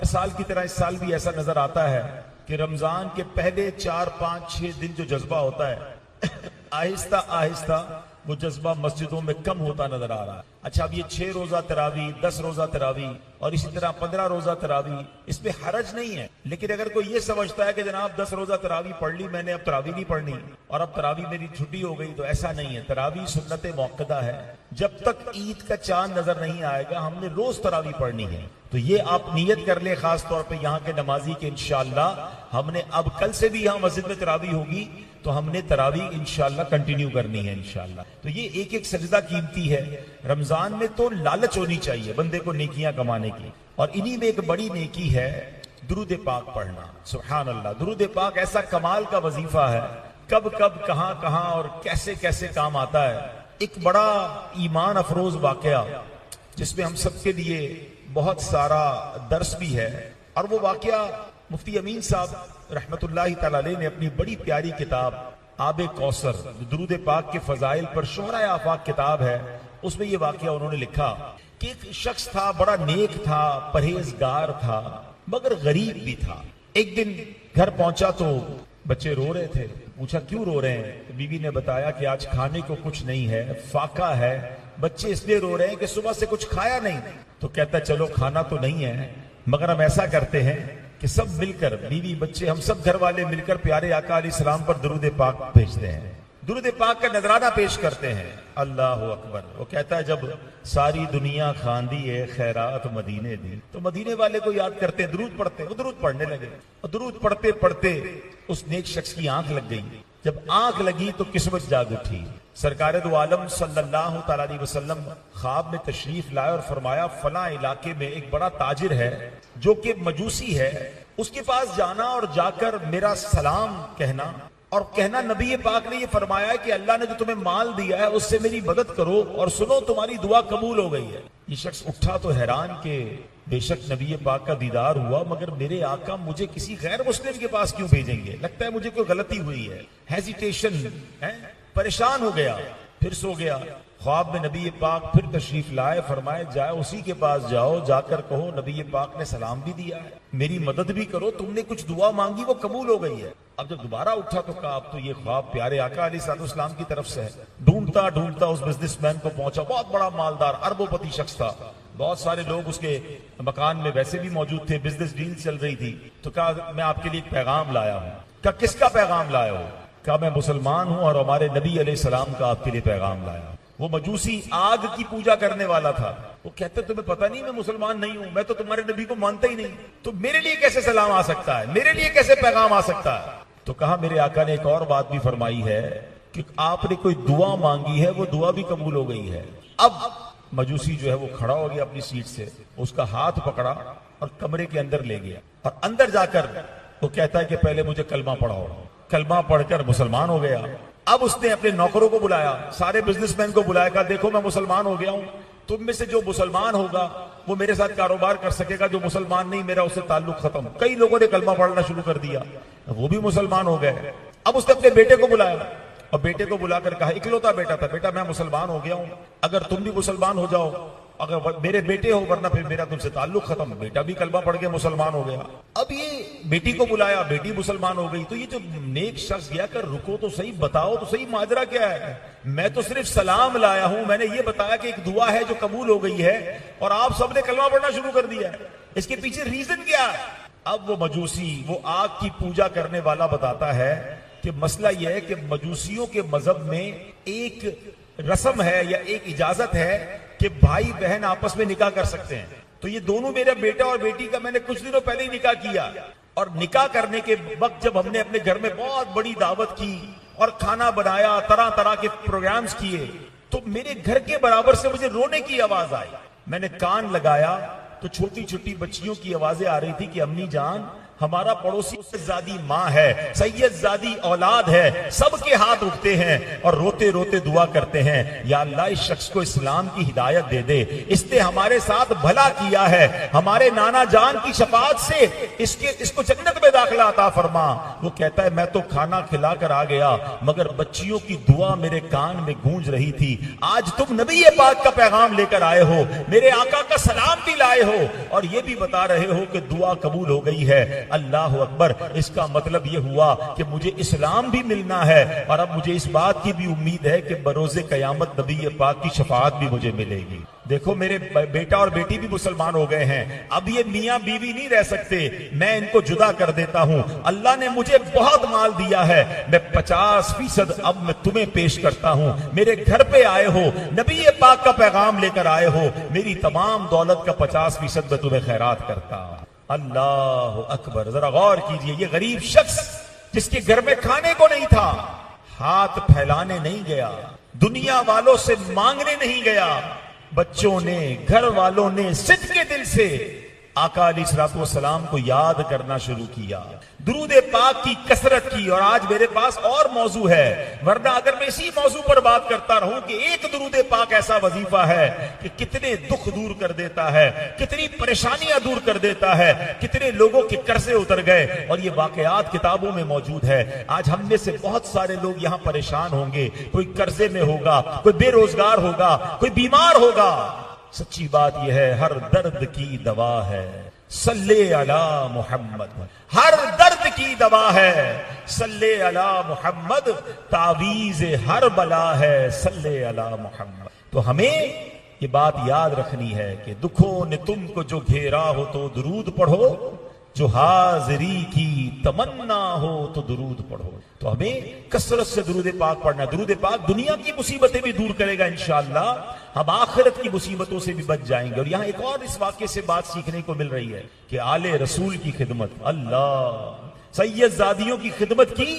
साल की तरह इस साल भी ऐसा नजर आता है कि रमजान के पहले 4, 5, 6 दिन जो जज्बा होता है आहिस्ता आहिस्ता वो जज्बा मस्जिदों में कम होता नजर आ रहा है। अच्छा, अब ये 6 रोजा तरावी, 10 रोजा तरावी और इसी तरह 15 रोजा तरावी, इसमें हरज नहीं है। लेकिन अगर कोई ये समझता है कि जनाब 10 रोजा तरावी पढ़ ली मैंने, अब तरावी नहीं पढ़नी और अब तरावी मेरी छुट्टी हो गई, तो ऐसा नहीं है। तरावी सुन्नत मौक़दा है। जब तक ईद का चांद नजर नहीं आएगा हमने रोज तरावी पढ़नी है। तो ये आप नियत कर ले, खास तौर पे यहाँ के नमाजी के इंशाअल्लाह हमने अब कल से भी यहाँ मस्जिद में तरावी होगी तो हमने तरावी इंशाअल्लाह कंटिन्यू करनी है इंशाअल्लाह। तो ये एक एक सजदा कीमती है। रमजान में तो लालच होनी चाहिए बंदे को नेकियां कमाने की, और इन्हीं में एक बड़ी नेकी है दुरूद पाक पढ़ना। सुभान अल्लाह, दुरूद पाक ऐसा कमाल का वजीफा है, कब कब कहां कहां और कैसे कैसे काम आता है। एक बड़ा ईमान अफरोज वाकया जिसमें हम सबके लिए बहुत सारा दर्स भी है, और वो वाकया मुफ्ती अमीन साहब रहमतुल्लाहि तआला अलैह ने अपनी बड़ी प्यारी किताब आबे कौसर, दुरूद पाक के फजाइल पर शोहराए आफाक किताब है, उसमें ये वाकया उन्होंने लिखा कि एक शख्स था, बड़ा नेक था, परहेजगार था, मगर गरीब भी था। एक दिन घर पहुंचा तो बच्चे रो रहे थे। पूछा क्यों रो रहे हैं? तो बीवी ने बताया कि आज खाने को कुछ नहीं है, फाका है, बच्चे इसलिए रो रहे हैं कि सुबह से कुछ खाया नहीं। तो कहता चलो खाना तो नहीं है, मगर हम ऐसा करते हैं कि सब मिलकर, बीवी बच्चे, हम सब घर वाले मिलकर प्यारे आका अलैहिस्सलाम पर दुरूद पाक भेजते हैं, दुरूद पाक का नजराना पेश करते हैं। अल्लाह अकबर। वो कहता है जब सारी दुनिया खांदी है खैरात मदीने दी, तो मदीने वाले को याद करते हैं, दुरूद पढ़ते हैं। वो दुरूद पढ़ने लगे और दुरूद पढ़ते पढ़ते उस नेक शख्स की आंख लग गई। जब आंख लगी तो किस्मत जाग उठी। सरकार दो आलम सल्लल्लाहु तआला अलैहि वसल्लम ख्वाब में तशरीफ लाए और फरमाया फला इलाके में एक बड़ा ताजिर है जो कि मजूसी है, उसके पास जाना और जाकर मेरा सलाम कहना और कहना नबी पाक ने ये फरमाया है कि अल्लाह ने जो तुम्हें माल दिया है उससे मेरी मदद करो और सुनो तुम्हारी दुआ कबूल हो गई है। ये शख्स उठा तो हैरान के बेशक नबी पाक का दीदार हुआ, मगर मेरे आका मुझे किसी गैर मुस्लिम के पास क्यों भेजेंगे? लगता है मुझे कोई गलती हुई है। हेजिटेशन है, परेशान हो गया, फिर सो गया। ख्वाब में नबी पाक फिर तशरीफ लाए, फरमाए जाओ उसी के पास जाओ, जाकर कहो नबी पाक ने सलाम भी दिया है, मेरी मदद भी करो, तुमने कुछ दुआ मांगी वो कबूल हो गई है। अब जब दोबारा उठा तो कहा अब तो ये ख्वाब प्यारे आका अलैहिस्सलाम की तरफ से है। ढूंढता ढूंढता उस बिजनेसमैन को पहुंचा, बहुत बड़ा मालदार अरबोपति शख्स था, बहुत सारे लोग उसके मकान में वैसे भी मौजूद थे, बिजनेस डील चल रही थी। तो कहा मैं आपके लिए एक पैगाम लाया हूँ। कहा किसका पैगाम लाया हो? कहा मैं मुसलमान हूं और हमारे नबी अलैहिस्सलाम का आपके लिए पैगाम लाया। वो मजूसी आग की पूजा करने वाला था। वो कहते तुम्हें पता नहीं मैं मुसलमान नहीं हूं, मैं तो तुम्हारे नबी को मानता ही नहीं, तो मेरे लिए कैसे सलाम आ सकता है, मेरे लिए कैसे पैगाम आ सकता है? तो कहा मेरे आका ने एक और बात भी फरमाई है कि आपने कोई दुआ मांगी है, वो दुआ भी कबूल हो गई है। अब मजूसी जो है वो खड़ा हो गया अपनी सीट से, उसका हाथ पकड़ा और कमरे के अंदर ले गया और अंदर जाकर वो कहता है कि पहले मुझे कलमा पढ़ाओ। कलमा पढ़कर मुसलमान हो गया। अब उसने अपने नौकरों को बुलाया, सारे बिजनेसमैन को बुलाया, कहा देखो मैं मुसलमान हो गया हूं, तुम में से जो मुसलमान होगा वो मेरे साथ कारोबार कर सकेगा, जो मुसलमान नहीं मेरा उससे ताल्लुक खत्म। कई लोगों ने कलमा पढ़ना शुरू कर दिया, वो भी मुसलमान हो गए। अब उसने अपने बेटे को बुलाया और बेटे को बुलाकर कहा, इकलौता बेटा था, बेटा मैं मुसलमान हो गया हूं, अगर तुम भी मुसलमान हो जाओ, अगर मेरे बेटे हो, वरना फिर मेरा तुमसे ताल्लुक खत्म। बेटा भी कलमा पढ़ के मुसलमान हो गया। अब ये बेटी को बुलाया, बेटी मुसलमान हो गई। तो ये जो नेक शख्स गया कर रुको तो सही, बताओ तो सही माजरा क्या है? मैं तो सिर्फ सलाम लाया हूं, मैंने ये बताया कि एक दुआ है जो कबूल हो गई है और आप सबने कलमा पढ़ना शुरू कर दिया है, इसके पीछे रीजन क्या है? अब वो मजूसी, वो आग की पूजा करने वाला बताता है कि मसला यह है कि मजूसियों के मजहब में एक रस्म है या एक इजाजत है कि भाई बहन आपस में निकाह कर सकते हैं। तो ये दोनों, मेरा बेटा और बेटी का मैंने कुछ दिनों पहले ही निकाह किया, और निकाह करने के वक्त जब हमने अपने घर में बहुत बड़ी दावत की और खाना बनाया, तरह तरह के प्रोग्राम्स किए, तो मेरे घर के बराबर से मुझे रोने की आवाज आई। मैंने कान लगाया तो छोटी छोटी बच्चियों की आवाजें आ रही थी कि अम्मी जान हमारा पड़ोसी सैयदजादी माँ है, सैयदजादी औलाद है, सबके हाथ उठते हैं और रोते रोते दुआ करते हैं, या अल्लाह इस शख्स को इस्लाम की हिदायत दे दे, इसने हमारे साथ भला किया है, हमारे नाना जान की शफाअत से इसको जन्नत में दाखिला अता फरमा। वो कहता है मैं तो खाना खिला कर आ गया, मगर बच्चियों की दुआ मेरे कान में गूंज रही थी। आज तुम नबी पाक का पैगाम लेकर आए हो, मेरे आका का सलाम भी लाए हो और ये भी बता रहे हो कि दुआ कबूल हो गई है। अल्लाह अकबर। इसका मतलब यह हुआ कि मुझे इस्लाम भी मिलना है और अब मुझे इस बात की भी उम्मीद है कि बरोज़े कयामत नबी पाक की शफाअत भी मुझे मिलेगी। देखो मेरे बेटा और बेटी भी मुसलमान हो गए हैं, अब ये मियां बीवी नहीं रह सकते, मैं इनको जुदा कर देता हूं। अल्लाह ने मुझे बहुत माल दिया है, मैं 50% अब मैं तुम्हें पेश करता हूं। मेरे घर पे आए हो, नबी पाक का पैगाम लेकर आए हो, मेरी तमाम दौलत का 50% मैं तुम्हें खैरात करता हूं। अल्लाह अकबर। जरा गौर कीजिए, ये गरीब शख्स जिसके घर में खाने को नहीं था, हाथ फैलाने नहीं गया, दुनिया वालों से मांगने नहीं गया, बच्चों ने, घर वालों ने सिद्के दिल से आका अलैहिस्सलाम को याद करना शुरू किया, दुरूद पाक की कसरत की। और आज मेरे पास और मौजू है, वरना अगर मैं इसी मौजू पर बात करता रहूं कि एक दुरूद पाक ऐसा वजीफा है कि कितने दुख दूर कर देता है, कितनी परेशानियां दूर कर देता है, कितने लोगों के कर्जे उतर गए, और ये वाकयात किताबों में मौजूद है। आज हम में से बहुत सारे लोग यहां परेशान होंगे, कोई कर्जे में होगा, कोई बेरोजगार होगा, कोई बीमार होगा। सच्ची बात यह है, हर दर्द की दवा है सल्ले अला मोहम्मद, हर दर्द की दवा है सल्ले अला मोहम्मद, तावीज़ हर बला है सल्ले अला मोहम्मद। तो हमें ये बात याद रखनी है कि दुखों ने तुमको जो घेरा हो तो दुरूद पढ़ो, जो हाजिरी की तमन्ना हो तो दुरूद पढ़ो। तो हमें कसरत से दुरूद पाक पढ़ना। दुरूद पाक दुनिया की मुसीबतें भी दूर करेगा इंशाअल्लाह, हम आखिरत की मुसीबतों से भी बच जाएंगे। और यहां एक और इस वाक्य से बात सीखने को मिल रही है कि आले रसूल की खिदमत, अल्लाह, सैयदजादियों की खिदमत की,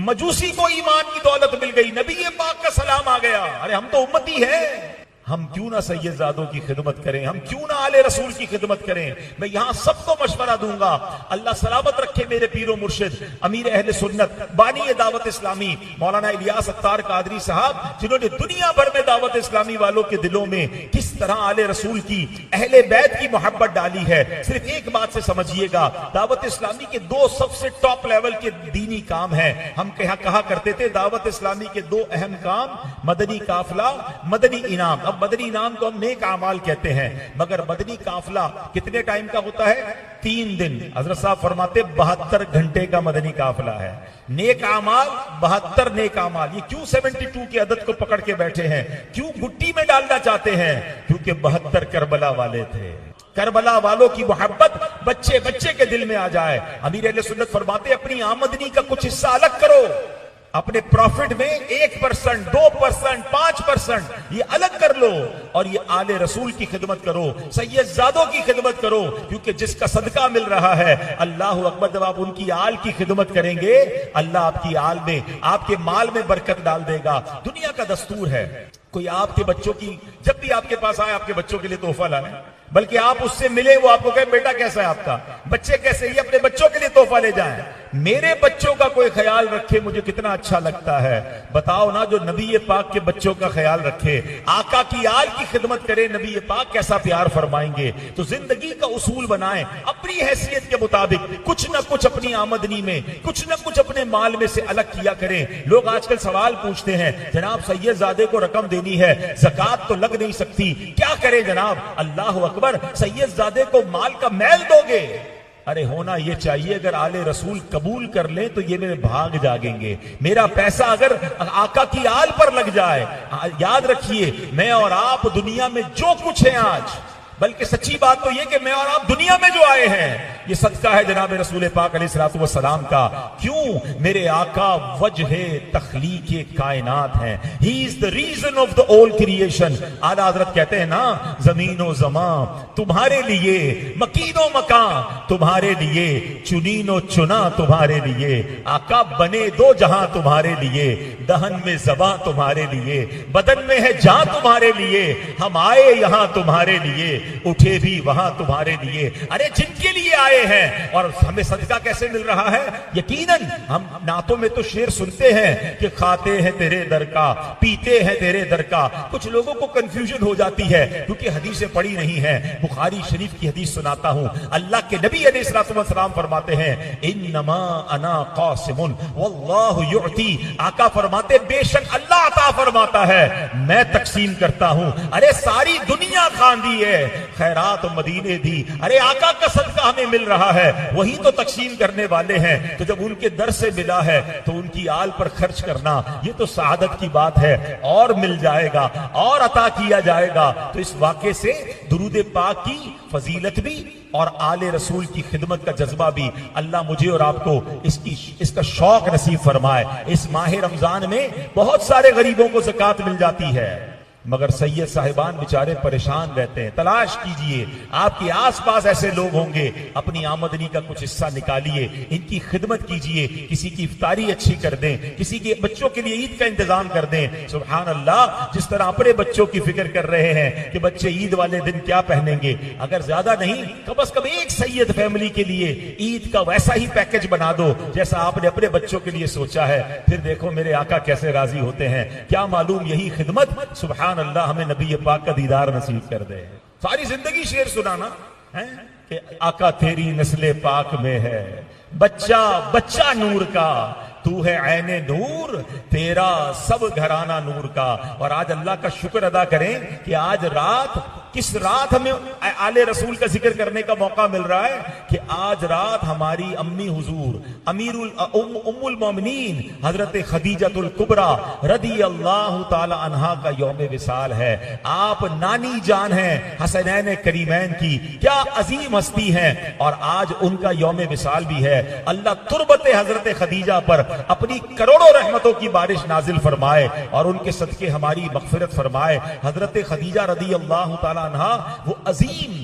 मजूसी को ईमान की दौलत मिल गई, नबी पाक का सलाम आ गया। अरे हम तो उम्मती है, हम क्यों ना सैयदजादों की खिदमत करें, हम क्यों ना आले रसूल की खिदमत करें। मैं यहां सबको मशवरा दूंगा, अल्लाह सलामत रखे मेरे पीरो मुर्शिद अमीर अहले सुन्नत बानी दावत इस्लामी मौलाना इलियास अत्तार कादरी साहब, जिन्होंने दुनिया भर में दावत इस्लामी वालों के दिलों में किस तरह आले रसूल की, अहले बैत की मोहब्बत डाली है। सिर्फ एक बात से समझिएगा, दावत इस्लामी के दो सबसे टॉप लेवल के दीनी काम है। हम कहा करते थे दावत इस्लामी के दो अहम काम, मदनी काफिला, मदनी इनाम। अब मदनी इनाम को हम नेक अमाल कहते हैं, मगर मदनी काफिला कितने टाइम का होता है? 3 दिन। हजरत साहब फरमाते 72 घंटे का मदनी काफिला है। नेक अमाल 72 नेक अमाल। ये क्यों 72 की अदद को पकड़ के बैठे हैं, क्यों गुट्टी में डालना चाहते हैं? क्योंकि 72 करबला वाले थे। करबला वालों की मोहब्बत बच्चे बच्चे के दिल में आ जाए। अमीर अहले सुन्नत फरमाते अपनी आमदनी का कुछ हिस्सा अलग करो, अपने प्रॉफिट में 1%, 2%, 5% ये अलग कर लो, और ये आले रसूल की खिदमत करो, सैयदजादों की खिदमत करो, क्योंकि जिसका सदका मिल रहा है, अल्लाह अकबर, जब आप उनकी आल की खिदमत करेंगे, अल्लाह आपकी आल में, आपके माल में बरकत डाल देगा। दुनिया का दस्तूर है, कोई आपके बच्चों की, जब भी आपके पास आए आपके बच्चों के लिए तोहफा लाए, बल्कि आप उससे मिले, वो आपको कहे बेटा कैसा है आपका, बच्चे कैसे, ये अपने बच्चों के लिए तोहफा ले जाएं। मेरे बच्चों का कोई ख्याल रखे, मुझे कितना अच्छा लगता है। बताओ ना, जो नबी पाक के बच्चों का ख्याल रखे, आका की आल की खिदमत करे, नबी पाक कैसा प्यार फरमाएंगे। तो जिंदगी का उसूल बनाएं, अपनी हैसियत के मुताबिक कुछ ना कुछ अपनी आमदनी में, कुछ ना कुछ अपने माल में से अलग किया करें। लोग आजकल सवाल पूछते हैं, जनाब सैयदजादे को रकम देनी है, ज़कात तो लग नहीं सकती, क्या करें जनाब? अल्लाह अकबर, सैयदजादे को माल का मैल दोगे? अरे होना ये चाहिए, अगर आले रसूल कबूल कर ले तो ये मेरे भाग जागेंगे। मेरा पैसा अगर आका की आल पर लग जाए, याद रखिए, मैं और आप दुनिया में जो कुछ है आज, बल्कि सच्ची बात तो यह कि मैं और आप दुनिया में जो आए हैं, ये सदका है जनाब रसूल पाक अलैहिस्सलातु वस्सलाम का। क्यों? मेरे आका वजहे तख्लीक़े कायनात हैं। He is the reason of the all creation. Ala Hazrat कहते हैं ना, ज़मीनो ज़मां तुम्हारे लिए, मकीनो मकां तुम्हारे लिए, चुनीनो चुना तुम्हारे लिए। आका बने दो जहां तुम्हारे लिए, दहन में ज़बां तुम्हारे लिए, बदन में है जान तुम्हारे लिए। हम आए यहां तुम्हारे लिए, उठे भी वहां तुम्हारे लिए। अरे जिनके लिए आए लाए हैं। और हमें सदका कैसे मिल रहा है? यकीनन हम नातों में तो शेर सुनते हैं कि खाते हैं तेरे दर का, पीते हैं तेरे दर का। कुछ लोगों को कंफ्यूजन हो जाती है क्योंकि हदीसें पढ़ी नहीं है। बुखारी शरीफ की हदीस सुनाता हूं। अल्लाह के नबी अलैहिस्सलाम फरमाते हैं इन्नमा अना कासिमुन वल्लाहु युअती। आका फरमाते बेशक अल्लाह अता फरमाता है, मैं तकसीम करता हूं। अरे सारी दुनिया खांदी है, खैरात मदीने दी। अरे आका का सदका हमें मिल रहा है, वही तो तकसीम करने वाले हैं। तो जब उनके दर से मिला है तो उनकी आल पर खर्च करना ये तो सआदत की बात है। और मिल जाएगा और अता किया जाएगा। तो इस वाक़े से दुरूद पाक की फजीलत भी और आले रसूल की खिदमत का जज्बा भी अल्लाह मुझे और आपको इसका शौक नसीब फरमाए। इस माह रमजान में बहुत सारे गरीबों को ज़कात मिल जाती है, मगर सैयद साहिबान बेचारे परेशान रहते हैं। तलाश कीजिए, आपके आसपास ऐसे लोग होंगे, अपनी आमदनी का कुछ हिस्सा निकालिए, इनकी खिदमत कीजिए। किसी की इफ्तारी अच्छी कर दें, किसी के बच्चों के लिए ईद का इंतजाम कर दें। सुभान अल्लाह, जिस तरह अपने बच्चों की फिक्र कर रहे हैं कि बच्चे ईद वाले दिन क्या पहनेंगे, अगर ज्यादा नहीं कम से कम एक सैयद फैमिली के लिए ईद का वैसा ही पैकेज बना दो जैसा आपने अपने बच्चों के लिए सोचा है। फिर देखो मेरे आका कैसे राजी होते हैं। क्या मालूम यही खिदमत सुभान अल्लाह हमें नबी पाक का दीदार नसीब कर दे। सारी जिंदगी शेर सुनाना है कि आका तेरी नस्ले पाक में है, बच्चा बच्चा नूर का, तू है ऐने नूर, तेरा सब घराना नूर का। और आज अल्लाह का शुक्र अदा करें कि आज रात, किस रात हमें आले रसूल का जिक्र करने का मौका मिल रहा है कि आज रात हमारी अम्मी हुजूर उम्मुल मोमिनीन हजरत खदीजतुल कुबरा रदी अल्लाह ताला अन्हा का यौम विसाल है। आप नानी जान हैं हसनैन करीमैन की, क्या अजीम हस्ती हैं, और आज उनका यौम विसाल भी है। अल्लाह तुरबत हजरत खदीजा पर अपनी करोड़ों रहमतों की बारिश नाजिल फरमाए और उनके सदके हमारी मगफिरत फरमाए। हजरत खदीजा रदी अल्लाह ताला अन्हा वो अजीम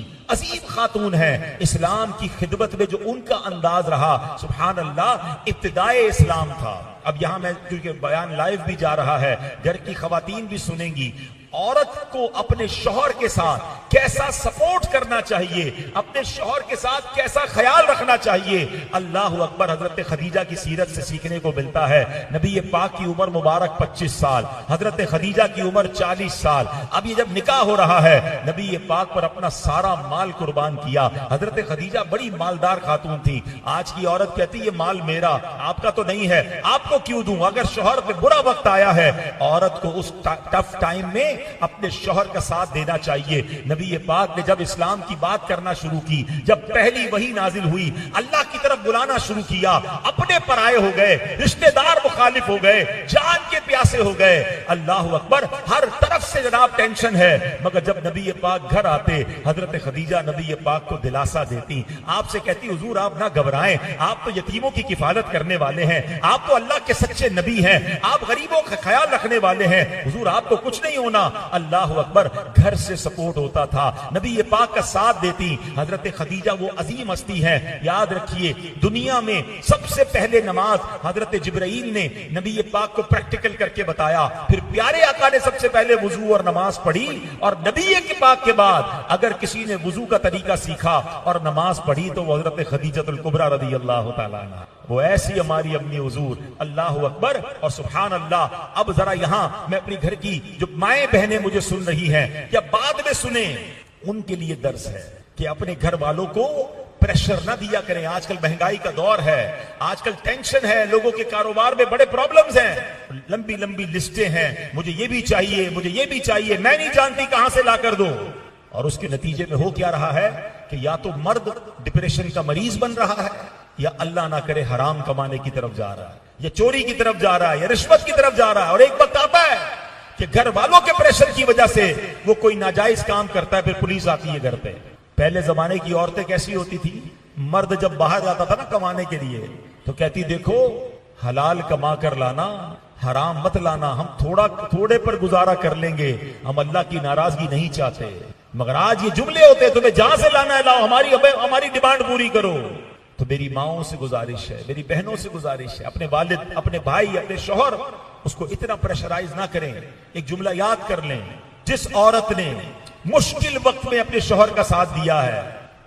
खातून है। इस्लाम की खिदमत में जो उनका अंदाज रहा, सुभान अल्लाह, इब्तिदाए इस्लाम था। अब यहां मैं क्योंकि बयान लाइव भी जा रहा है, घर की खवातीन भी सुनेंगी, औरत को अपने शौहर के साथ कैसा सपोर्ट करना चाहिए, अपने शौहर के साथ कैसा ख्याल रखना चाहिए। अल्लाह अकबर, हजरत खदीजा की सीरत से सीखने को मिलता है। नबी पाक की उम्र मुबारक 25 साल, हजरत खदीजा की उम्र 40 साल। अब ये जब निकाह हो रहा है, नबी पाक पर अपना सारा माल कुर्बान किया। हजरत खदीजा बड़ी मालदार खातून थी। आज की औरत कहती ये माल मेरा, आपका तो नहीं है, आपको क्यों दूं। अगर शौहर पे बुरा वक्त आया है, औरत को उस टफ टाइम में अपने शौहर का साथ देना चाहिए। नबी पाक ने जब इस्लाम की बात करना शुरू की, जब पहली वही नाजिल हुई, अल्लाह की तरफ बुलाना शुरू किया, अपने पराये हो गए, रिश्तेदार मुखालिफ हो गए, जान के प्यासे हो गए। अल्लाह अकबर, हर तरफ से जनाब टेंशन है। मगर जब नबी पाक घर आते, हजरत खदीजा नबी पाक को दिलासा देती, आपसे कहती हुजूर आप ना घबराएं, आप तो यतीमों की किफालत करने वाले हैं, आप तो अल्लाह के सच्चे नबी हैं, आप गरीबों का ख्याल रखने वाले हैं, हुजूर आपको कुछ नहीं होना। अल्लाह अकबर, घर से सपोर्ट होता था, नबी पाक का साथ देती। हजरत खदीजा वो अजीम हस्ती है। याद रखिए, दुनिया में सबसे पहले नमाज हजरत जिब्राइल ने नबी पाक को प्रैक्टिकल करके बताया। फिर प्यारे आका ने सबसे पहले वुजू और नमाज पढ़ी, और नबी के पाक के बाद अगर किसी ने वुजू का तरीका सीखा और नमाज पढ़ी तो वो हजरत खदीजतुल कुबरा रदी अल्लाह ताला अन्हा, वो ऐसी हमारी अम्मी हुजूर। अल्लाह अकबर और सुभान अल्लाह। अब जरा यहां मैं अपनी घर की जो माएं बहनें मुझे सुन रही हैं या बाद में सुने, उनके लिए दर्स है कि अपने घर वालों को प्रेशर ना दिया करें। आजकल महंगाई का दौर है, आजकल टेंशन है, लोगों के कारोबार में बड़े प्रॉब्लम्स हैं, लंबी लंबी लिस्टें हैं, मुझे ये भी चाहिए, मुझे ये भी चाहिए, मैं नहीं जानती कहां से ला कर दो। और उसके नतीजे में हो क्या रहा है कि या तो मर्द डिप्रेशन का मरीज बन रहा है, या अल्लाह ना करे हराम कमाने की तरफ जा रहा है, या चोरी की तरफ जा रहा है, या रिश्वत की तरफ जा रहा है। और एक वक्त आता है कि घर वालों के प्रेशर की वजह से वो कोई नाजायज काम करता है, फिर पुलिस आती है घर पे। पहले जमाने की औरतें कैसी होती थी, मर्द जब बाहर जाता था ना कमाने के लिए, तो कहती देखो हलाल कमा कर लाना, हराम मत लाना, हम थोड़े पर गुजारा कर लेंगे, हम अल्लाह की नाराजगी नहीं चाहते। मगर आज ये जुमले होते हैं, तुम्हें जहां से लाना है लाओ, हमारी डिमांड पूरी करो। तो मेरी माओं से गुजारिश है, मेरी बहनों से गुजारिश है, अपने वालिद, अपने भाई, अपने शौहर, उसको इतना प्रेशराइज ना करें। एक जुमला याद कर लें, जिस औरत ने मुश्किल वक्त में अपने शौहर का साथ दिया है,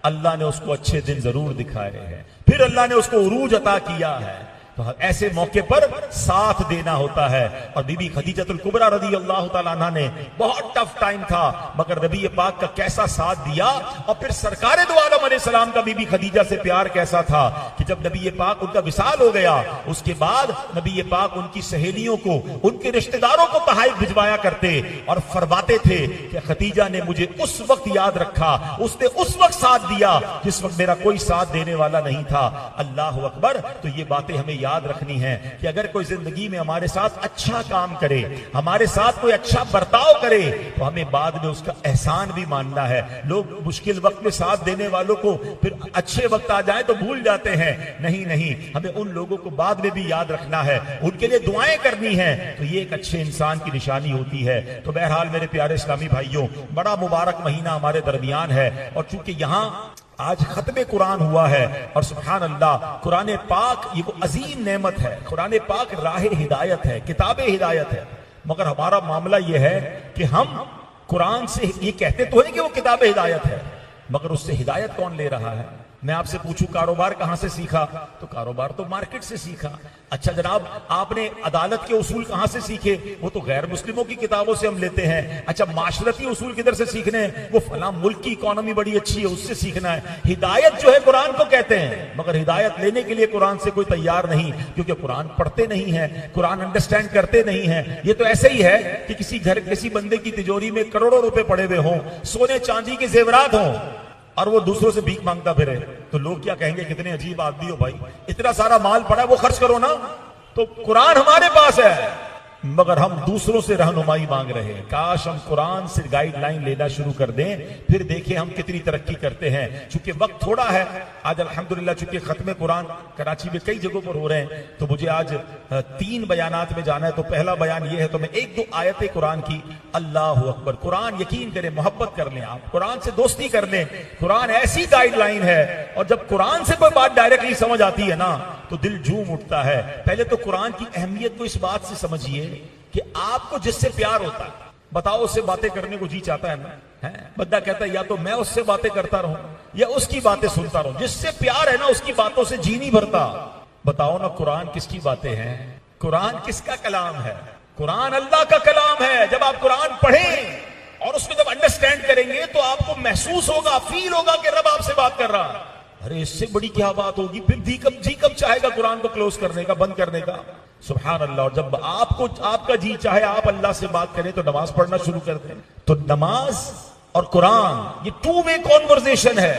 अल्लाह ने उसको अच्छे दिन जरूर दिखाए हैं, फिर अल्लाह ने उसको उरूज अता किया है। तो ऐसे मौके पर साथ देना होता है। और बीबी खदीजतुल कुबरा रज़ी अल्लाह तआला अन्हा ने बहुत टफ टाइम था, मगर नबी पाक का कैसा साथ दिया। और फिर सरकारे दो आलम अलैहिस्सलाम का बीबी खदीजा से प्यार कैसा था कि जब नबी पाक उनका विसाल हो गया, उसके बाद नबी पाक उनकी सहेलियों को, उनके रिश्तेदारों को तहाइफ भिजवाया करते और फरमाते थे कि खदीजा ने मुझे उस वक्त याद रखा, उसने उस वक्त साथ दिया जिस वक्त मेरा कोई साथ देने वाला नहीं था। अल्लाह अकबर। तो ये बातें हमें याद रखनी है कि अगर कोई जिंदगी में हमारे साथ अच्छा काम करे, हमारे साथ कोई अच्छा बर्ताव करे, तो हमें बाद में उसका एहसान भी मानना है। लोग मुश्किल वक्त में साथ देने वालों को फिर अच्छे वक्त आ जाए तो भूल जाते हैं। नहीं नहीं, हमें उन लोगों को बाद में भी याद रखना है, उनके लिए दुआएं करनी है। तो ये एक अच्छे इंसान की निशानी होती है। तो बहरहाल मेरे प्यारे इस्लामी भाइयों, बड़ा मुबारक महीना हमारे दरमियान है। और चूंकि यहां आज खत्म कुरान हुआ है और सुभान अल्लाह, कुरान पाक ये वो अजीम नेमत है। कुरान पाक राह हिदायत है, किताब हिदायत है। मगर हमारा मामला ये है कि हम कुरान से ये कहते तो है कि वो किताब हिदायत है, मगर उससे हिदायत कौन ले रहा है। मैं आपसे पूछूं कारोबार कहां से सीखा, तो कारोबार तो मार्केट से सीखा। अच्छा जनाब, आपने अदालत के उसूल कहां से सीखे, वो तो गैर मुस्लिमों की किताबों से हम लेते हैं। अच्छा माशरती उसूल किधर से सीखने हैं, वो फला मुल्क की इकोनॉमी बड़ी अच्छी है उससे सीखना है। हिदायत जो है कुरान को कहते हैं, मगर हिदायत लेने के लिए कुरान से कोई तैयार नहीं, क्योंकि कुरान पढ़ते नहीं है, कुरान अंडरस्टैंड करते नहीं है। ये तो ऐसे ही है कि किसी घर, किसी बंदे की तिजोरी में करोड़ों रुपए पड़े हुए हों, सोने चांदी के जेवरात हों, और वो दूसरों से भीख मांगता फिरे, तो लोग क्या कहेंगे, कितने अजीब आदमी हो भाई, इतना सारा माल पड़ा है वो खर्च करो ना। तो कुरान हमारे पास है, मगर हम दूसरों से रहनुमाई मांग रहे हैं। काश हम कुरान से गाइडलाइन लेना शुरू कर दें, फिर देखें हम कितनी तरक्की करते हैं। चूंकि वक्त थोड़ा है आज अल्हम्दुलिल्लाह, चूंकि खत्म कुरान कराची में कई जगहों पर हो रहे हैं, तो मुझे आज 3 बयानात में जाना है। तो पहला बयान यह है, तो मैं 1-2 आयतें कुरान की। अल्लाह अकबर। कुरान यकीन करें, मोहब्बत कर लें, आप कुरान से दोस्ती कर लें। कुरान ऐसी गाइडलाइन है, और जब कुरान से कोई बात डायरेक्टली समझ आती है ना, तो दिल झूम उठता है। पहले तो कुरान की अहमियत को इस बात से समझिए कि आपको जिससे प्यार होता है, बताओ उससे बातें करने को जी चाहता है ना, है? बंदा कहता है या तो मैं उससे बातें करता रहूं या उसकी बातें सुनता रहूं। जिससे प्यार है ना, उसकी बातों से जी नहीं भरता। बताओ ना, कुरान किसकी बातें हैं, कुरान किसका कलाम है? कुरान अल्लाह का कलाम है। जब आप कुरान पढ़ें और उसको जब अंडरस्टैंड करेंगे, तो आपको महसूस होगा, फील होगा कि रब आपसे बात कर रहा है। अरे इससे बड़ी क्या बात होगी, फिर जी कब चाहेगा कुरान को क्लोज करने का, बंद करने का। सुभान अल्लाह। और जब आपको, आपका जी चाहे आप अल्लाह से बात करें, तो नमाज पढ़ना शुरू कर दें। तो नमाज और कुरान ये 2 वे कॉन्वर्सेशन है।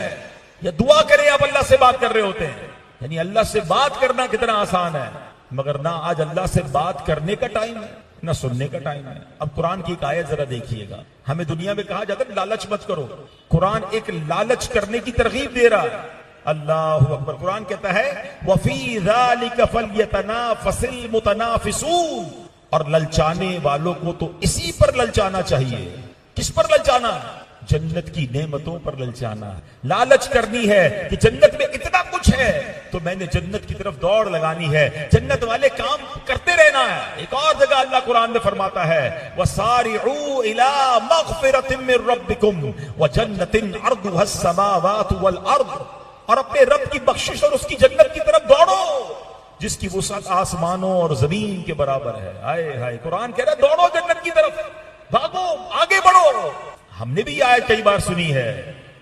या दुआ करें, आप अल्लाह से बात कर रहे होते हैं। यानी अल्लाह से बात करना कितना आसान है, मगर ना आज अल्लाह से बात करने का टाइम है, ना सुनने का टाइम है। अब कुरान की एक आयत जरा देखिएगा। हमें दुनिया में कहा जाता है लालच मत करो, कुरान एक लालच करने की तरगीब दे रहा है। अल्लाह अकबर। कुरान कहता है वफी ज़ालिका फल्यतनाफसिल मुतनाफिसून, और ललचाने वालों को तो इसी पर ललचाना चाहिए। किस पर ललचाना? जन्नत की नेमतों पर ललचाना। लालच करनी है कि जन्नत में इतना कुछ है, तो मैंने जन्नत की तरफ दौड़ लगानी है, जन्नत वाले काम करते रहना है। एक और जगह अल्लाह कुरान में फरमाता है वसारिऊ इला मगफिरतिम मिर रब्बिकुम व जन्नतिन अर्दुहस समावातु वल अर्द, और अपने रब की बख्शिश और उसकी जन्नत की तरफ दौड़ो जिसकी वुसअत आसमानों और जमीन के बराबर है। हाय हाय, कुरान कह रहा है दौड़ो जन्नत की तरफ, भागो, आगे बढ़ो। हमने भी आयत कई बार सुनी है,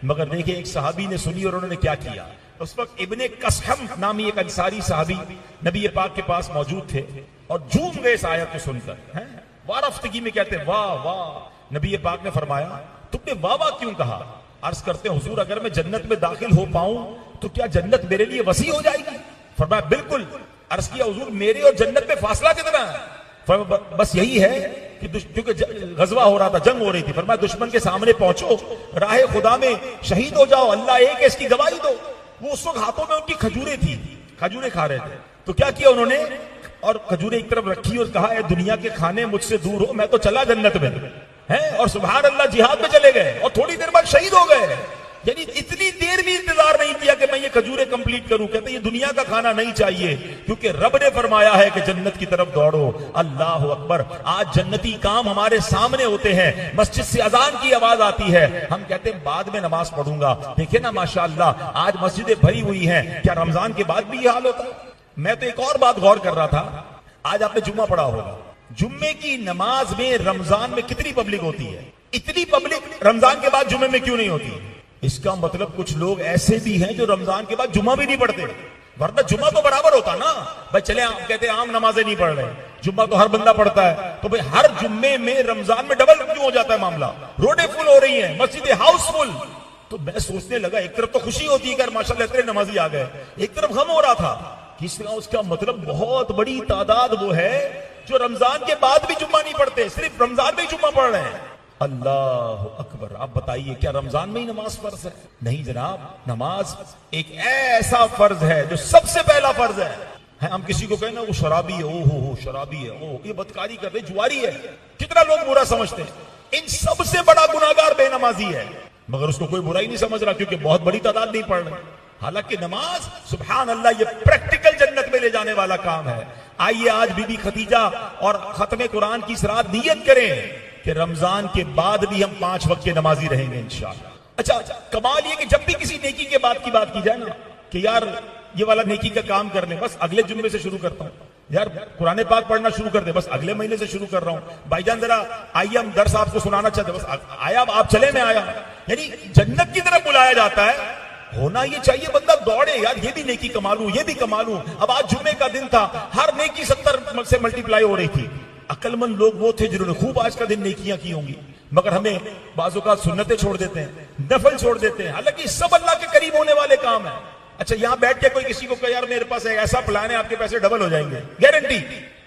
मगर देखिए एक सहाबी ने सुनी और उन्होंने क्या किया। उस वक्त इब्ने कसहम नामी एक अंसारी सहाबी नबी पाक के पास मौजूद थे और झूम गए इस आयत को सुनकर। वारफ्तगी में कहते वाह वाह। नबी पाक ने फरमाया तुमने वाह वाह क्यों कहा? अर्ज करते हैं हुजूर, अगर मैं जन्नत में दाखिल हो पाऊं तो क्या जन्नत मेरे लिए वसी हो जाएगी? फरमाया बिल्कुल। अर्ज किया हुजूर, मेरे और जन्नत में फासला कितना है? बस यही है कि क्योंकि गजवा हो रहा था, जंग हो रही थी। फरमाया दुश्मन के सामने पहुंचो, राह खुदा में शहीद हो जाओ, अल्लाह एक है इसकी गवाही दो। वो उस वक्त हाथों में उनकी खजूरें थी, खजूरें खा रहे थे। तो क्या किया उन्होंने, और खजूरें एक तरफ रखी और कहा ए दुनिया के खाने मुझसे दूर हो, मैं तो चला जन्नत में है। और सुभान अल्लाह जिहाद में चले गए और थोड़ी देर बाद शहीद हो गए। यानी इतनी देर भी इंतजार नहीं किया कि मैं ये खजूरें कंप्लीट करूं। कहते ये दुनिया का खाना नहीं चाहिए, क्योंकि रब ने फरमाया है कि जन्नत की तरफ दौड़ो। अल्लाह अकबर। आज जन्नती काम हमारे सामने होते हैं, मस्जिद से अजान की आवाज आती है, हम कहते हैं बाद में नमाज पढ़ूंगा। देखिए ना माशाअल्लाह आज मस्जिदें भरी हुई हैं, क्या रमजान के बाद भी ये हाल होता है? मैं तो एक और बात गौर कर रहा था, आज आपने जुम्मा पढ़ा होगा, जुम्मे की नमाज में रमजान में कितनी पब्लिक होती है? इतनी पब्लिक रमजान के बाद जुम्मे में क्यों नहीं होती? इसका मतलब कुछ लोग ऐसे भी हैं जो रमजान के बाद जुम्मा भी नहीं पढ़ते, वरना जुम्मा तो बराबर होता ना भाई। चले आप कहते हैं आम नमाजें नहीं पढ़ रहे, जुम्मा तो हर बंदा पढ़ता है, तो भाई हर जुम्मे में रमजान में डबल क्यों हो जाता है मामला? रोडें फुल हो रही हैं, मस्जिदें हाउसफुल। तो मैं सोचने लगा, एक तरफ तो खुशी होती है कि माशाल्लाह इतने नमाजी आ गए, एक तरफ गम हो रहा था कि उसका मतलब बहुत बड़ी तादाद वो है जो रमजान के बाद भी जुम्मा नहीं पढ़ते, सिर्फ रमजान में ही जुम्मा पढ़ रहे हैं। अल्लाह अकबर। आप बताइए क्या रमजान में ही नमाज फर्ज है? नहीं जनाब, नमाज एक ऐसा फर्ज है जो सबसे पहला फर्ज है। हम किसी को कहें ना वो शराबी है, ओ शराबी है, ओ ये बदकारी कर रहे, जुआरी है, कितना लोग बुरा समझते हैं। इन सबसे बड़ा गुनाहगार बेनमाजी है, मगर उसको कोई बुराई नहीं समझ रहा क्योंकि बहुत बड़ी तादाद नहीं पढ़ रहे। हालांकि नमाज सुभान अल्लाह ये प्रैक्टिकल जन्नत में ले जाने वाला काम है। आइए आज बीबी खदीजा और खत्मे कुरान की इस रात नियत करें कि रमजान के बाद भी हम 5 वक्त के नमाजी रहेंगे इंशाअल्लाह। अच्छा, कमाल ये कि जब भी किसी नेकी के बाद की बात की जाए ना कि यार ये वाला नेकी का काम कर ले, बस अगले जुम्मे से शुरू करता हूं, यार कुरान पाक पढ़ना शुरू कर दे, बस अगले महीने से शुरू कर रहा हूं, भाईजान जरा आइए हम दर्स आपको सुनाना चाहते, बस आया आप चले मैं आया। यानी जन्नत की तरफ बुलाया जाता है। होना ये चाहिए बंदा दौड़े, यार ये भी नेकी कमा लूं, ये भी कमा लूं। अब आज जुम्मे का दिन था, हर नेकी 70 से मल्टीप्लाई हो रही थी। अक्लमंद लोग वो थे जिन्होंने खूब आज का दिन नेकियां की होंगी, मगर हमें बाजू का सुन्नतें छोड़ देते हैं, नफल छोड़ देते हैं, हालांकि सब अल्लाह के करीब होने वाले काम है। अच्छा, यहां बैठ के कोई किसी को कहे यार मेरे पास एक ऐसा प्लान है आपके पैसे डबल हो जाएंगे, गारंटी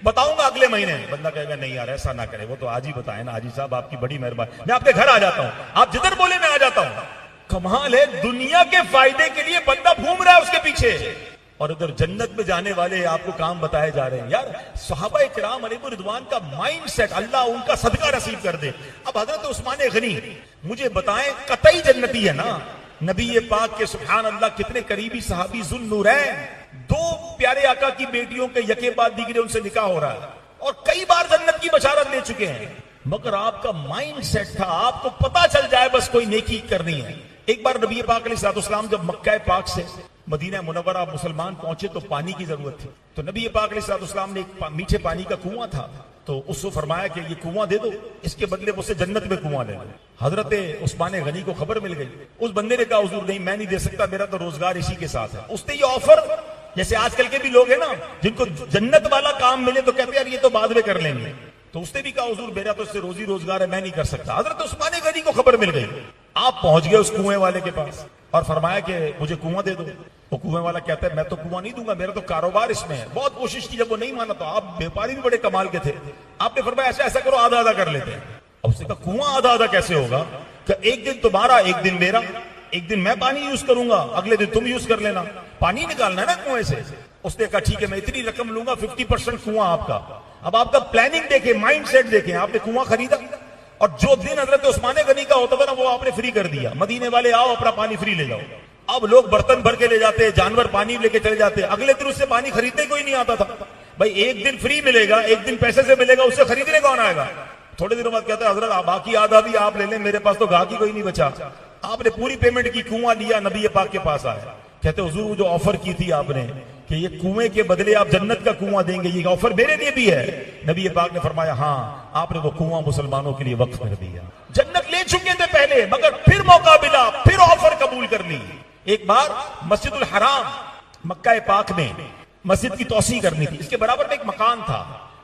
बताऊंगा अगले महीने, बंदा कहेगा नहीं यार ऐसा ना करे, वो तो आज ही बताए ना हाजी साहब, आपकी बड़ी मेहरबानी, मैं आपके घर आ जाता हूं, आप जिधर बोले मैं आ जाता हूं। कमाल है, दुनिया के फायदे के लिए बंदा घूम रहा है उसके पीछे, और उधर जन्नत में जाने वाले आपको काम बताए जा रहे हैं। यार सहाबा इकराम अलैहिम रिदवान का माइंड सेट, अल्लाह उनका सदका नसीब कर दे। अब हजरत उस्मान गनी मुझे बताएं, कतई जन्नती है ना? नबी पाक के सुभान अल्लाह कितने करीबी सहाबी, जुन्नूरैन, 2 प्यारे आका की बेटियों के यके बाद दिगरे उनसे निकाह हो रहा है और कई बार जन्नत की बशारत ले चुके हैं, मगर आपका माइंड सेट था, आपको पता चल जाए बस कोई नेकी करनी है। एक बार नबी पाक अलैहिस्सलाम जब मक्का पाक से मदीना मुनव्वरा मुसलमान पहुंचे तो पानी की जरूरत थी, तो नबी पाक अलैहिस्सलाम ने एक मीठे पानी का कुआं था, तो उसको फरमाया कि ये कुआं दे दो, इसके बदले मुझसे जन्नत में कुआं ले लो। हजरत उस्मान गनी को खबर मिल गई, उस बंदे ने कहा हुजूर नहीं, मैं नहीं दे सकता, मेरा तो रोजगार इसी के साथ है। उसने ये ऑफर, जैसे आजकल के भी लोग हैं ना जिनको जन्नत वाला काम मिले तो कहते यार ये तो बाद में कर लेंगे, तो उसने भी कहा हुजूर मेरा तो इससे रोजी रोजगार है, मैं नहीं कर सकता। हजरत उस्मान गनी को खबर मिल गई, आप पहुंच गए उस कुएं वाले के पास और फरमाया कि मुझे कुआं दे दो। वो कुएं वाला कहता है मैं तो कुआं नहीं दूंगा, मेरा तो कारोबार इसमें है। बहुत कोशिश की, जब वो नहीं माना तो आप व्यापारी भी बड़े कमाल के थे, आपने फरमाया ऐसा ऐसा करो, आधा आधा कर लेते हैं। अब उसने कहा कुआं आधा आधा कैसे होगा? कि एक दिन तुम्हारा, एक दिन मेरा, एक दिन मैं पानी यूज करूंगा, अगले दिन तुम यूज कर लेना, पानी निकालना है ना कुएं से। उसने कहा ठीक है मैं इतनी रकम लूंगा, 50% कुआं आपका। अब आपका प्लानिंग देखे, माइंड सेट देखे, आपने कुआं खरीदा और जो दिन हजरत उस्मान गनी का होता था ना वो आपने फ्री कर दिया, मदीने वाले आओ अपना पानी फ्री ले जाओ। अब लोग बर्तन भर के ले जाते, जानवर पानी लेके चले जाते, अगले दिन उससे पानी खरीदने कोई नहीं आता था। भाई एक दिन फ्री मिलेगा, एक दिन पैसे से मिलेगा, उससे खरीदने कौन आएगा? थोड़े दिनों बाद कहता है हजरत बाकी आधा भी आप ले लें, मेरे पास तो गाहकी कोई नहीं बचा। आपने पूरी पेमेंट की, कुआं लिया, नबी पाक के पास आया, कहते हुजूर वो जो ऑफर की थी आपने कि ये कुएं के बदले आप जन्नत का कुआं देंगे, ये ऑफर मेरे लिए भी है। नबी पाक ने फरमाया हाँ, आपने वो कुआं मुसलमानों के लिए वक्फ कर दिया। जन्नत ले चुके थे पहले, मगर फिर मौका मिला, फिर ऑफर कबूल कर ली। एक बार मस्जिदुल हराम मक्का पाक में मस्जिद की तौसी करनी थी, इसके बराबर में एक मकान था।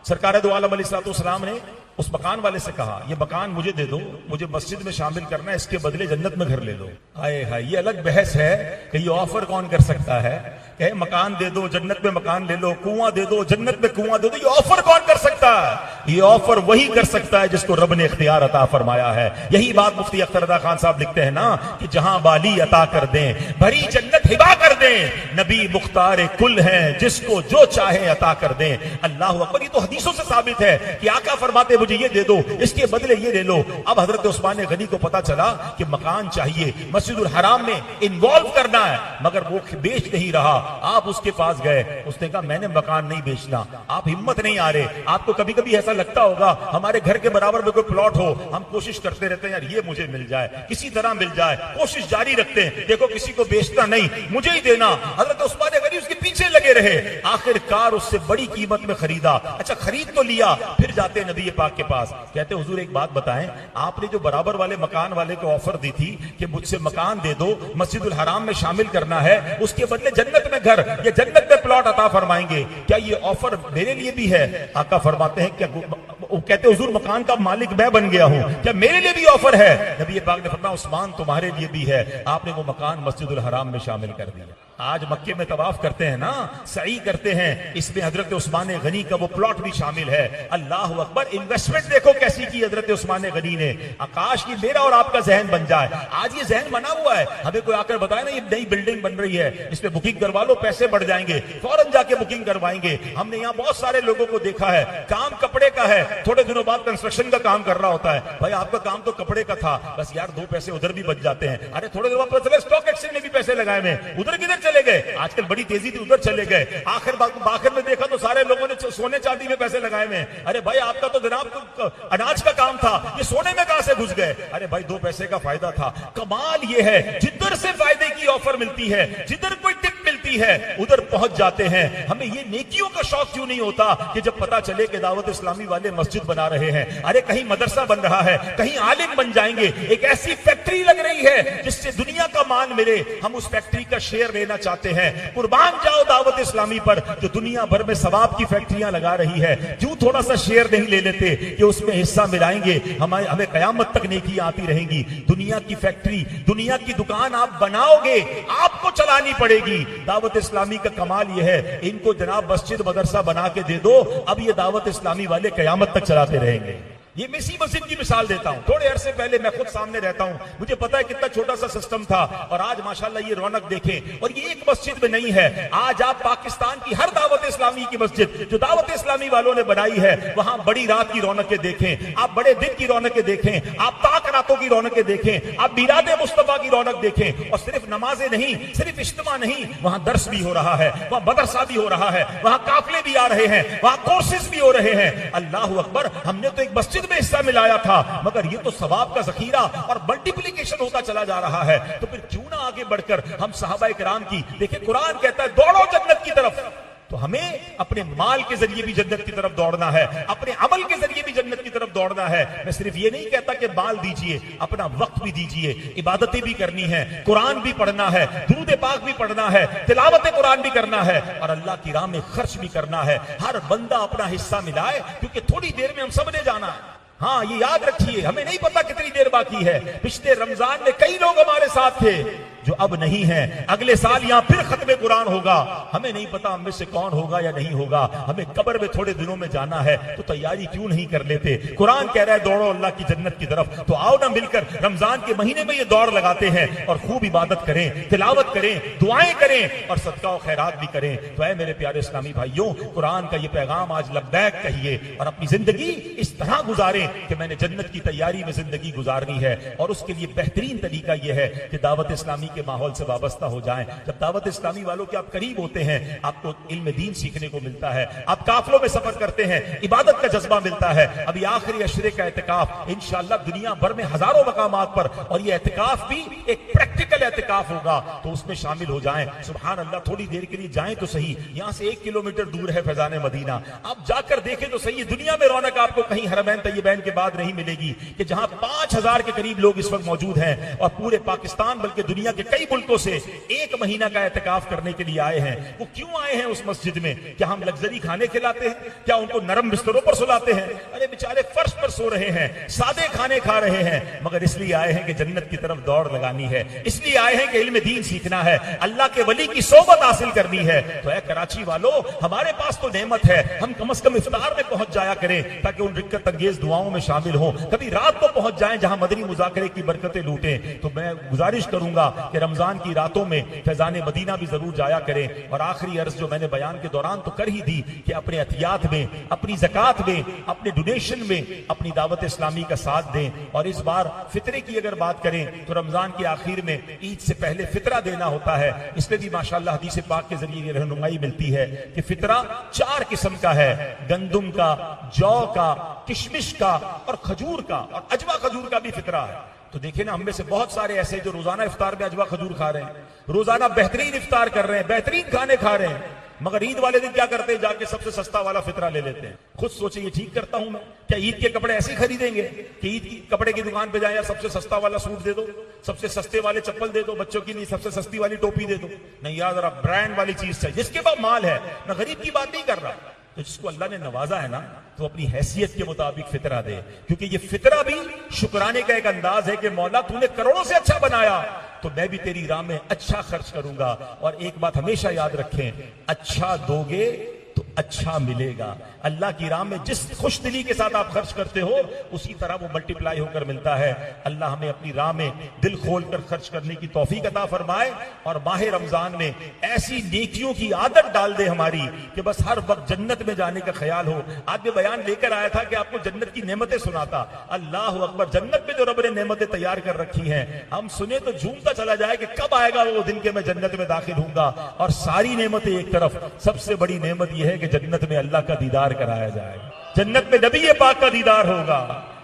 सरकार दो आलम अलैहिस्सलाम ने उस मकान वाले से कहा ये मकान मुझे दे दो, मुझे मस्जिद में शामिल करना है, इसके बदले जन्नत में घर ले लो। आए हाय, ये अलग बहस है कि ये ऑफर कौन कर सकता है कहे मकान दे दो जन्नत में मकान ले लो, कुआं दे दो जन्नत में कुआं दे दो, ये ऑफर कौन कर सकता है? ये ऑफर वही कर सकता है जिसको रब ने इख्तियार अता फरमाया है। यही बात मुफ्ती अख्तर रज़ा खान साहब लिखते हैं ना कि जहां बाली अता कर दें, भरी जन्नत हिबा कर दें, नबी मुख्तार कुल है, जिसको जो चाहे अता कर दें। अल्लाह अकबर। ये तो हदीसों से साबित है कि आका फरमाते मुझे ये दे दो, इसके बदले ये ले लो। अब हजरत उस्मान गनी को पता चला कि मकान चाहिए, मस्जिदुल हराम में इन्वॉल्व करना है, मगर वो बेच नहीं रहा। आप उसके पास गए, उसने कहा मैंने मकान नहीं बेचना, आप हिम्मत नहीं आ रहे। आपको कभी कभी ऐसा लगता होगा हमारे घर के बराबर में कोई प्लॉट हो, हम कोशिश करते रहते हैं यार ये मुझे मिल जाए, किसी तरह मिल जाए, कोशिश जारी रखते हैं, देखो किसी को बेचना नहीं, मुझे ही देना। हजरत उस्मान गनी उसके पीछे लगे रहे, आखिरकार उससे बड़ी कीमत में खरीदा। अच्छा खरीद तो लिया, फिर जाते नबी पाक के पास, कहते हुजूर एक बात बताएं, आपने जो बराबर वाले मकान वाले को ऑफर दी थी कि मुझसे मकान दे दो, मस्जिदुल हराम में शामिल करना है, उसके बदले जन्नत में घर या जन्नत में प्लॉट अता फरमाएंगे, क्या ये ऑफर मेरे लिए भी है? आका फरमाते हैं क्या? वो कहते हुजूर मकान का मालिक मैं बन गया हूं, क्या मेरे लिए भी ऑफर है? नबी पाक ने फरमाया उस्मान तुम्हारे लिए भी है। आपने वो मकान मस्जिदुल हराम में शामिल कर दिया। आज मक्के में तवाफ करते हैं ना, सही करते हैं, इसमें हजरत उस्मान गनी का वो प्लॉट भी शामिल है। अल्लाह अकबर। इन्वेस्टमेंट देखो कैसी की हजरत उस्मान गनी ने। आकाश की मेरा और आपका जहन बन जाए, आज ये जहन बना हुआ है, हमें कोई आकर बताए ना ये नई बिल्डिंग बन रही है, इसमें बुकिंग करवा लो, पैसे बढ़ जाएंगे, फौरन जाके बुकिंग करवाएंगे। हमने यहाँ बहुत सारे लोगों को देखा है, काम कपड़े का है, थोड़े दिनों बाद कंस्ट्रक्शन का काम कर रहा होता है। भाई आपका काम तो कपड़े का था, बस यार दो पैसे उधर भी बच जाते हैं। अरे थोड़े दिनों बाद स्टॉक एक्सचेंज में भी पैसे लगाए में, उधर किधर चले गए? आजकल बड़ी तेजी थी, उधर चले गए। आखिर में देखा तो सारे लोगों ने सोने चांदी में पैसे लगाए में। अरे भाई आपका तो जनाब अनाज का काम था, ये सोने में कहां से घुस गए? अरे भाई दो पैसे का फायदा था। कमाल ये है जिधर से फायदे की ऑफर मिलती है, जिधर कोई टिप मिलती है, उधर पहुंच जाते हैं। हमें ये नेकियों का शौक क्यों नहीं होता कि जब पता चले कि दावत इस्लामी वाले मस्जिद बना रहे हैं, अरे कहीं मदरसा बन रहा है, कहीं आलिम बन जाएंगे, एक ऐसी फैक्ट्री लग रही है जिससे दुनिया का मान मिले, हम उस फैक्ट्री का शेयर लेना चाहते हैं। कुर्बान जाओ दावत इस्लामी पर जो दुनिया भर में सवाब की फैक्ट्रियां लगा रही है। क्यों थोड़ा सा शेयर नहीं ले लेते कि उसमें हिस्सा मिलाएंगे, हमें कयामत तक नेकियां आती रहेंगी। दुनिया की फैक्ट्री, दुनिया की दुकान आप बनाओगे, आपको चलानी पड़ेगी। दावत इस्लामी का कमाल यह है, इनको जनाब मस्जिद मदरसा बना के दे दो, अब ये दावत इस्लामी वाले कयामत तक चलाते रहेंगे। ये मैं इसी मस्जिद की मिसाल देता हूं, थोड़े अरसे पहले मैं खुद सामने रहता हूं, मुझे पता है कितना छोटा सा सिस्टम था, और आज माशाल्लाह ये रौनक देखें। और ये एक मस्जिद में नहीं है, आज आप पाकिस्तान की हर दावत इस्लामी की मस्जिद जो दावत इस्लामी वालों ने बनाई है, वहां बड़ी रात की रौनकें देखें, आप बड़े दिन की रौनकें देखें, आप ताक रातों की रौनकें देखें, आप मिलाद मुस्तफा की रौनक देखें। और सिर्फ नमाजें नहीं, सिर्फ इज्तिमा नहीं, वहां दर्स भी हो रहा है, वहां मदरसा भी हो रहा है, वहां काफिले भी आ रहे हैं, वहां कोर्सेज भी हो रहे हैं। अल्लाह अकबर। हमने तो एक मस्जिद में हिस्सा मिलाया था, मगर ये तो सवाब का जखीरा और मल्टीप्लिकेशन होता चला जा रहा है। तो फिर क्यों ना आगे बढ़कर हम सहाबाए किराम की, देखिए कुरान कहता है दौड़ो जन्नत की तरफ, तो हमें अपने माल के जरिए भी जन्नत की तरफ दौड़ना है, अपने अमल के जरिए भी जन्नत की तरफ दौड़ना है। मैं सिर्फ ये नहीं कहता कि माल दीजिए, अपना वक्त भी दीजिए, इबादतें भी करनी है, कुरान भी पढ़ना है, दुरूद पाक भी पढ़ना है, तिलावत कुरान भी करना है, और अल्लाह की राह में खर्च भी करना है। हर बंदा अपना हिस्सा मिलाए, क्योंकि थोड़ी देर में हम सब ने जाना है। हाँ ये याद रखिए, हमें नहीं पता कितनी देर बाकी है। पिछले रमजान में कई लोग हमारे साथ थे जो अब नहीं है, अगले साल यहां फिर खत्मे कुरान होगा, हमें नहीं पता हम में से कौन होगा या नहीं होगा। हमें कब्र में थोड़े दिनों में जाना है, तो तैयारी क्यों नहीं कर लेते? कुरान कह रहा है दौड़ो अल्लाह की जन्नत की तरफ, तो आओ ना मिलकर रमजान के महीने में ये दौड़ लगाते हैं और खूब इबादत करें, तिलावत करें, दुआएं करें और सदका और खैरात भी करें। तो ऐ मेरे प्यारे इस्लामी भाइयों, कुरान का ये पैगाम आज लब्बैक कहिए और अपनी जिंदगी इस तरह गुजारें कि मैंने जन्नत की तैयारी में जिंदगी गुजारनी है। और उसके लिए बेहतरीन तरीका यह है कि दावत इस्लामी के माहौल से वाबस्ता हो जाएं। जब दावत इस्लामी वालों के आप करीब होते हैं, आपको इल्म दीन सीखने को मिलता है, आप काफिलों में सफर करते हैं, इबादत का जज्बा मिलता है। अभी आखिरी अशरे का एतिकाफ इंशाअल्लाह दुनिया भर में हजारों मकामात पर, और ये एतिकाफ भी एक प्रैक्टिकल एतिकाफ होगा, तो उसमें शामिल हो जाएं। सुभान अल्लाह, थोड़ी देर के लिए जाएं तो सही, यहां से 1 किलोमीटर दूर है फैजान मदीना, आप जाकर देखें तो सही। दुनिया में रौनक आपको कहीं हरमैन तय्यबैन के बाद नहीं मिलेगी कि जहां 5000 के करीब लोग इस वक्त मौजूद हैं, और पूरे पाकिस्तान बल्कि दुनिया के कई मुल्कों से 1 महीना का एहतिकाफ करने के लिए आए हैं। वो क्यों आए हैं उस मस्जिद में? क्या हम लग्जरी खाने खिलाते हैं? क्या उनको नरम बिस्तरों पर सुलाते हैं? अरे बेचारे फर्श पर सो रहे हैं, सादे खाने खा रहे हैं, मगर इसलिए आए हैं कि जन्नत की तरफ दौड़ लगानी है, इसलिए इसलिए आए हैं कि इल्म दीन सीखना है, अल्लाह के वली की सोबत हासिल करनी है। तो ऐ कराची वालों, हमारे पास तो नेमत है, हम कम से कम इफ्तार में पहुंच जाया करें ताकि उन रिक्कत अंगेज दुआओं में शामिल हो। कभी रात को पहुंच जाएं जहां मदनी मुज़ाकरे की बरकतें लूटें। तो मैं गुजारिश करूंगा कि रमजान की रातों में फैजान मदीना भी जरूर जाया करें। और आखिरी अर्ज जो मैंने बयान के दौरान तो कर ही दी कि अपने अतियात में, अपनी ज़कात में, अपने डोनेशन में अपनी दावत इस्लामी का साथ दें। और इस बार फितरे की अगर बात करें तो रमजान के आखिर में ईद से पहले फितरा देना होता है। इसमें भी माशाअल्लाह हदीस पाक के जरिए ये रहनुमाई मिलती है कि फितरा 4 किस्म का है, गंदुम का, जौ का, किशमिश का और खजूर का, और अजवा खजूर का भी फितरा है। तो देखिए ना, हम में से बहुत सारे ऐसे जो रोजाना इफ्तार में अजवा खजूर खा रहे हैं, रोजाना बेहतरीन इफ्तार कर रहे हैं, बेहतरीन खाने खा रहे हैं, मगर ईद वाले दिन क्या करते हैं, जाके सबसे सस्ता वाला फितरा ले लेते हैं। खुद सोचिए, ये ठीक करता हूं मैं? क्या ईद के कपड़े ऐसे खरीदेंगे कि ईद की कपड़े की दुकान पे जाए, या सबसे सस्ता वाला सूट दे दो, सबसे सस्ते वाले चप्पल दे दो, बच्चों के लिए सबसे सस्ती वाली टोपी दे दो? नहीं यार, जरा ब्रांड वाली चीज चाहिए। जिसके पास माल है, मैं गरीब की बात नहीं कर रहा, तो जिसको अल्लाह ने नवाजा है ना, तो अपनी हैसियत के मुताबिक फितरा दे। क्योंकि ये फितरा भी शुक्राने का एक अंदाज है कि मौला तूने करोड़ों से अच्छा बनाया, तो मैं भी तेरी राह में अच्छा खर्च करूंगा। और एक बात हमेशा याद रखें, अच्छा दोगे तो अच्छा मिलेगा। अल्लाह की राह में जिस खुश दिली के साथ आप खर्च करते हो, उसी तरह वो मल्टीप्लाई होकर मिलता है। अल्लाह हमें अपनी राह में दिल खोल कर खर्च करने की तौफीक अता फरमाए, और माह रमजान में ऐसी नेकियों की आदत डाल दे हमारी कि बस हर वक्त जन्नत में जाने का ख्याल हो। आज मैं बयान लेकर आया था कि आपको जन्नत की नेमतें सुनाता। अल्लाह अकबर, जन्नत में जो रब ने नेमतें तैयार कर रखी हैं, हम सुने तो झूमता चला जाए कि कब आएगा वो दिन के मैं जन्नत में दाखिल हूंगा। और सारी नेमतें एक तरफ, सबसे बड़ी नेमत यह है कि जन्नत में अल्लाह का दीदार कराया जाएगा, जन्नत में नबी पाक का दीदार होगा।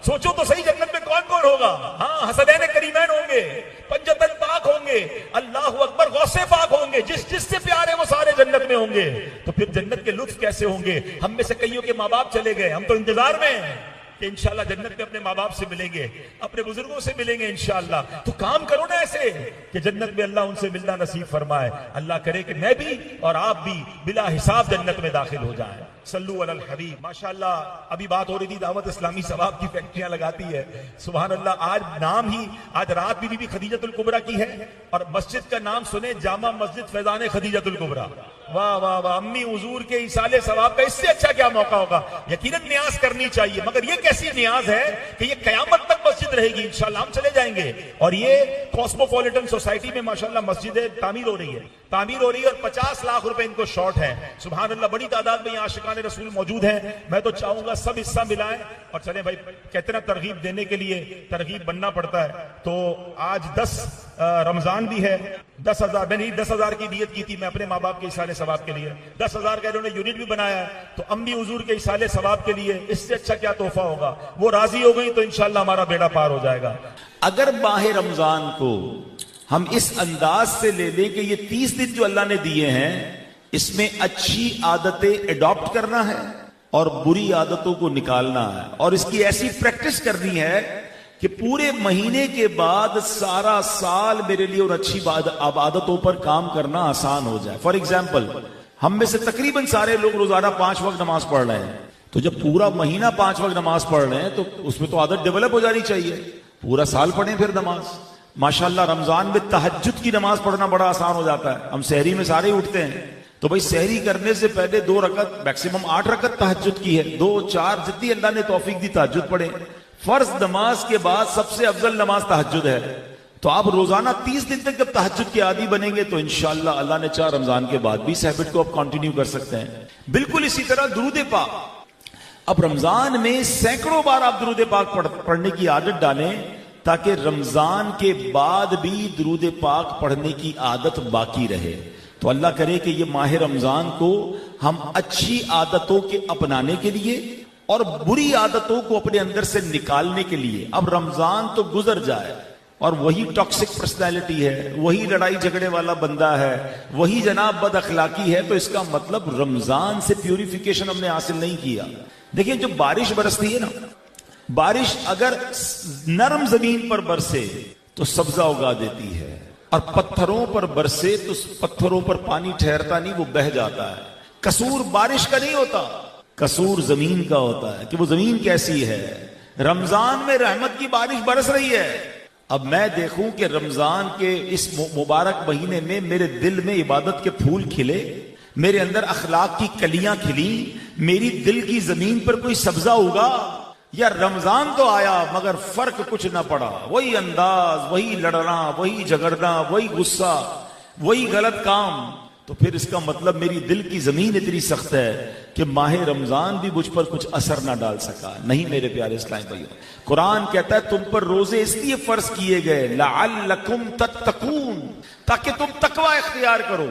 सोचो तो सही, जन्नत में कौन कौन होगा? हाँ, हसनैन करीमैन होंगे, पंजतन पाक होंगे, अल्लाह अकबर, गौसे पाक होंगे, जिससे प्यार है वो सारे जन्नत में होंगे। तो फिर जन्नत के लुत्फ कैसे होंगे? हम में से कईयों के माँ बाप चले गए, हम तो इंतजार में हैं कि इंशाअल्लाह जन्नत में अपने माँ बाप से मिलेंगे, अपने बुजुर्गों से मिलेंगे इंशाअल्लाह। तो काम करो ना ऐसे कि जन्नत में अल्लाह उनसे मिलना नसीब फरमाए। अल्लाह करे कि मैं भी और आप भी बिला हिसाब जन्नत में दाखिल हो जाएं। सल्लु अलल हबीब। माशाअल्लाह, अभी बात हो रही थी दावत इस्लामी सवाब की फैक्ट्रियां लगाती है। सुभान अल्लाह, आज नाम ही, आज रात बीबी खदीजतुल कुबरा की है, और मस्जिद का नाम सुने, जामा मस्जिद फैजान खदीजतुल कुबरा। वाह वाह वाह, अम्मी हुजूर के इसाले सवाब का इससे अच्छा क्या मौका होगा? यकीनन न्याज करनी चाहिए, मगर ये कैसी न्याज है कि ये कयामत तक मस्जिद रहेगी इंशाअल्लाह। हम चले जाएंगे, और ये कॉस्मोपॉलिटन सोसाइटी में माशाअल्लाह मस्जिद तामीर हो रही है, और 50 लाख रुपए इनको शॉर्ट है। सुभान अल्लाह, बड़ी तादाद में यहाँ आशिकाने रसूल मौजूद हैं। मैं तो चाहूंगा सब हिस्सा मिलाएं और चले भाई। कहते ना, तरगीब देने के लिए तरगीब बनना पड़ता है। तो आज 10 रमजान भी है, 10,000, मैंने 10,000 की नियत की थी मैं अपने माँ बाप के इसाले सवाब के लिए, 10,000 का इन्होंने यूनिट भी बनाया है। तो अम्मी हुजूर के इसाले सवाब के लिए इससे अच्छा क्या तोहफा होगा? वो राजी हो गई तो इंशाअल्लाह हमारा बेड़ा पार हो जाएगा। अगर माह रमजान को हम इस अंदाज से ले लें कि ये 30 दिन जो अल्लाह ने दिए हैं, इसमें अच्छी आदतें एडॉप्ट करना है और बुरी आदतों को निकालना है, और इसकी ऐसी प्रैक्टिस करनी है कि पूरे महीने के बाद सारा साल मेरे लिए उन अच्छी आदतों पर काम करना आसान हो जाए। फॉर एग्जाम्पल, हम में से तकरीबन सारे लोग रोजाना 5 वक्त नमाज पढ़ रहे हैं, तो जब पूरा महीना 5 वक्त नमाज पढ़ रहे हैं तो उसमें तो आदत डेवलप हो जानी चाहिए। पूरा साल पढ़ें फिर नमाज। माशाल्लाह, रमजान में तहज्जुद की नमाज पढ़ना बड़ा आसान हो जाता है। हम सहरी में सारे उठते हैं, तो भाई सहरी करने से पहले 2 रकत, मैक्सिमम 8 रकत तहज्जुद की है, 2, 4 जितनी अल्लाह ने तौफीक दी तहज्जुद पढ़े। फर्ज नमाज के बाद सबसे अफजल नमाज तहज्जुद है। तो आप रोजाना 30 दिन तक जब तहज्जुद के आदी बनेंगे तो इंशाअल्लाह अल्लाह ने चाह रमजान के बाद भी इस हैबिट को आप कंटिन्यू कर सकते हैं। बिल्कुल इसी तरह दुरूद पाक, अब रमजान में सैकड़ों बार आप दुरूद पाक पढ़ने की आदत डालें, ताकि रमजान के बाद भी दुरूद पाक पढ़ने की आदत बाकी रहे। तो अल्लाह करे कि ये माह रमजान को हम अच्छी आदतों के अपनाने के लिए और बुरी आदतों को अपने अंदर से निकालने के लिए, अब रमजान तो गुजर जाए और वही टॉक्सिक पर्सनैलिटी है, वही लड़ाई झगड़े वाला बंदा है, वही जनाब बद अखलाकी है, तो इसका मतलब रमजान से प्यूरिफिकेशन हमने हासिल नहीं किया। देखिए, जो बारिश बरसती है ना, बारिश अगर नरम जमीन पर बरसे तो सब्जा उगा देती है, और पत्थरों पर बरसे तो पत्थरों पर पानी ठहरता नहीं, वो बह जाता है। कसूर बारिश का नहीं होता, कसूर जमीन का होता है कि वो जमीन कैसी है। रमजान में रहमत की बारिश बरस रही है, अब मैं देखूं कि रमजान के इस मुबारक महीने में मेरे दिल में इबादत के फूल खिले, मेरे अंदर अखलाक की कलियां खिली, मेरी दिल की जमीन पर कोई सब्जा उगा, या रमजान तो आया मगर फर्क कुछ ना पड़ा, वही अंदाज, वही लड़ना, वही झगड़ना, वही गुस्सा, वही गलत काम, तो फिर इसका मतलब मेरी दिल की जमीन इतनी सख्त है कि माह रमजान भी मुझ पर कुछ असर ना डाल सका। नहीं मेरे प्यारे इस्लामी भाइयों, कुरान कहता है तुम पर रोजे इसलिए फर्ज किए गए लअल्लकुम तत्तकून, ताकि तुम तकवा इख्तियार करो।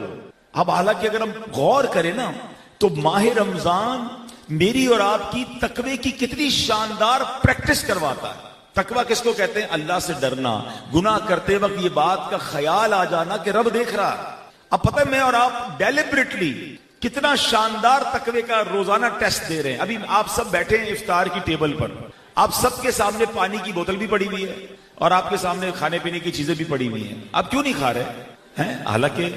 अब हालांकि अगर हम गौर करें ना तो माह रमजान मेरी और आपकी तकवे की कितनी शानदार प्रैक्टिस करवाता है। तकवा किसको कहते हैं? अल्लाह से डरना, गुनाह करते वक्त ये बात का ख्याल आ जाना कि रब देख रहा है। अब पता है मैं और आप डेलिबरेटली कितना शानदार तकवे का रोजाना टेस्ट दे रहे हैं। अभी आप सब बैठे हैं इफ्तार की टेबल पर, आप सबके सामने पानी की बोतल भी पड़ी हुई है और आपके सामने खाने पीने की चीजें भी पड़ी हुई हैं, आप क्यों नहीं खा रहे हैं? हालांकि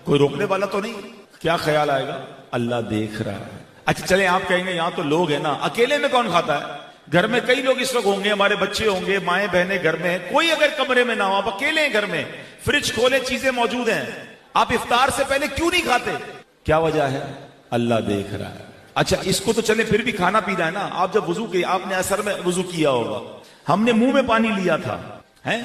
कोई रोकने वाला तो नहीं। क्या ख्याल आएगा? अल्लाह देख रहा है। अच्छा चले, आप कहेंगे यहां तो लोग है ना, अकेले में कौन खाता है? घर में कई लोग इस वक्त होंगे, हमारे बच्चे होंगे, माएं बहनें घर में है, कोई अगर कमरे में ना हो, आप अकेले हैं घर में, फ्रिज खोले चीजें मौजूद हैं, आप इफ्तार से पहले क्यों नहीं खाते? क्या वजह है? अल्लाह देख रहा है। अच्छा इसको तो चले फिर भी खाना पीना है ना। आप जब वजू किए, आपने असर में वजू किया होगा, हमने मुंह में पानी लिया था, हैं?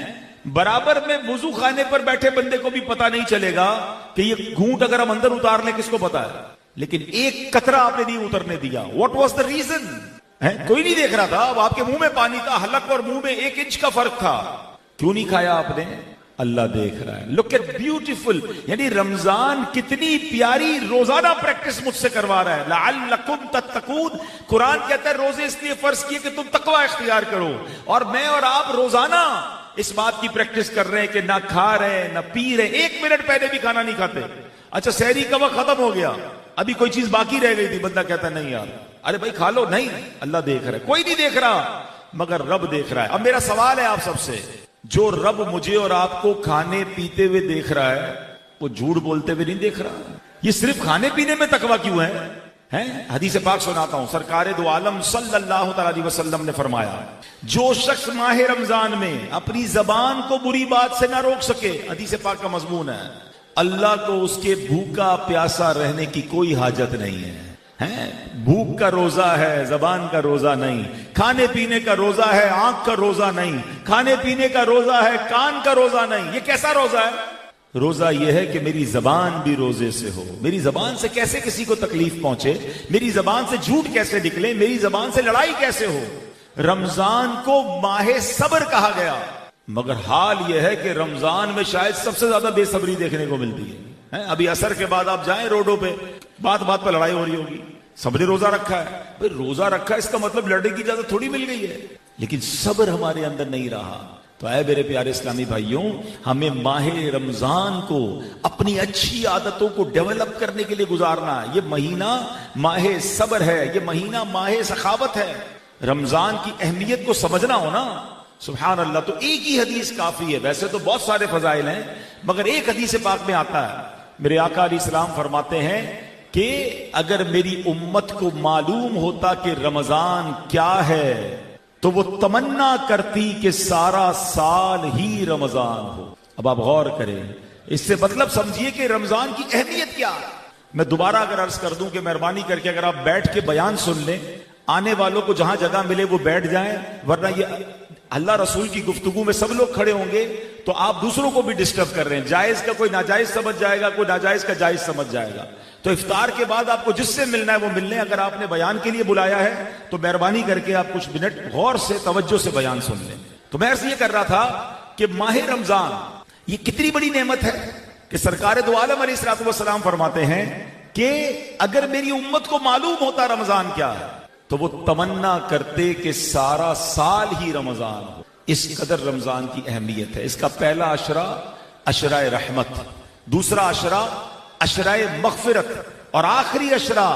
बराबर में वजू खाने पर बैठे बंदे को भी पता नहीं चलेगा कि ये घूंट अगर हम अंदर उतार लें, किसको पता है? लेकिन एक कतरा आपने नहीं उतरने दिया। What was the reason? कोई नहीं देख रहा था, अब आपके मुंह में पानी था, हलक और मुंह में 1 इंच का फर्क था, क्यों नहीं खाया आपने? अल्लाह देख रहा है। लुक एट ब्यूटीफुल, यानी रमजान कितनी प्यारी रोजाना प्रैक्टिस मुझसे करवा रहा है। लअल्लकुम तत्तकून, कुरान कहता है रोजे इसलिए फर्ज किए कि तुम तकवा इख्तियार करो, और मैं और आप रोजाना इस बात की प्रैक्टिस कर रहे हैं कि ना खा रहे ना पी रहे, 1 मिनट पहले भी खाना नहीं खाते। अच्छा सहरी का वक्त खत्म हो गया, अभी कोई चीज बाकी रह गई थी, बंदा कहता नहीं यार, अरे भाई खा लो, नहीं अल्लाह देख रहा है। कोई नहीं देख रहा मगर रब देख रहा है। अब मेरा सवाल है आप सबसे, जो रब मुझे और आपको खाने पीते हुए देख रहा है, वो झूठ बोलते हुए नहीं देख रहा? ये सिर्फ खाने पीने में तकवा क्यों है? हदीस पाक सुनाता हूं, सरकार दो आलम सल्लल्लाहु अलैहि वसल्लम ने फरमाया, जो शख्स माह रमजान में अपनी जबान को बुरी बात से ना रोक सके, हदीस पाक का मजमून है, अल्लाह को उसके भूखा प्यासा रहने की कोई हाजत नहीं है। भूख का रोजा है, जबान का रोजा नहीं, खाने पीने का रोजा है, आंख का रोजा नहीं, खाने पीने का रोजा है, कान का रोजा नहीं। ये कैसा रोजा है? रोजा यह है कि मेरी जबान भी रोजे से हो, मेरी जबान से कैसे किसी को तकलीफ पहुंचे, मेरी जबान से झूठ कैसे निकले, मेरी जबान से लड़ाई कैसे हो। रमजान को माहे सब्र कहा गया, मगर हाल यह है कि रमजान में शायद सबसे ज्यादा बेसब्री देखने को मिलती है। अभी असर के बाद आप जाएं रोडों पे, बात बात पर लड़ाई हो रही होगी, सबने रोजा रखा है, भाई रोजा रखा है इसका मतलब लड़ने की इजाजत थोड़ी मिल गई है, लेकिन सब्र हमारे अंदर नहीं रहा। तो ऐ मेरे प्यारे इस्लामी भाइयों, हमें माह रमजान को अपनी अच्छी आदतों को डेवलप करने के लिए गुजारना। ये महीना माह सब्र है, ये महीना माह सखावत है। रमजान की अहमियत को समझना हो ना, सुभान अल्लाह। तो एक ही हदीस काफी है, वैसे तो बहुत सारे फजाइल हैं, मगर एक हदीस पाक में आता है, मेरे आका अलैहिस्सलाम फरमाते हैं कि अगर मेरी उम्मत को मालूम होता कि रमजान क्या है तो वो तमन्ना करती कि सारा साल ही रमजान हो। अब आप गौर करें, इससे मतलब समझिए कि रमजान की अहमियत क्या है। मैं दोबारा अगर अर्ज कर दूं कि मेहरबानी करके अगर आप बैठ के बयान सुन लें, आने वालों को जहां जगह मिले वो बैठ जाएं, वरना ये अल्लाह रसूल की गुफ्तगू में सब लोग खड़े होंगे तो आप दूसरों को भी डिस्टर्ब कर रहे हैं। जायज का कोई नाजायज समझ जाएगा, कोई नाजायज का जायज समझ जाएगा। तो इफ्तार के बाद आपको जिससे मिलना है वो मिलने, अगर आपने बयान के लिए बुलाया है तो मेहरबानी करके आप कुछ मिनट गौर से तवज्जो से बयान सुन लें। तो मैं अर्ज ये कर रहा था कि माह रमजान ये कितनी बड़ी नेमत है कि सरकार दो आलम अलैहिस्सलातु वस्सलाम फरमाते हैं कि अगर मेरी उम्मत को मालूम होता रमजान क्या है तो वो तमन्ना करते कि सारा साल ही रमजान हो। इस कदर रमजान की अहमियत है। इसका पहला अशरा अशराए रहमत, दूसरा अशरा अशराए मगफिरत, और आखिरी अशरा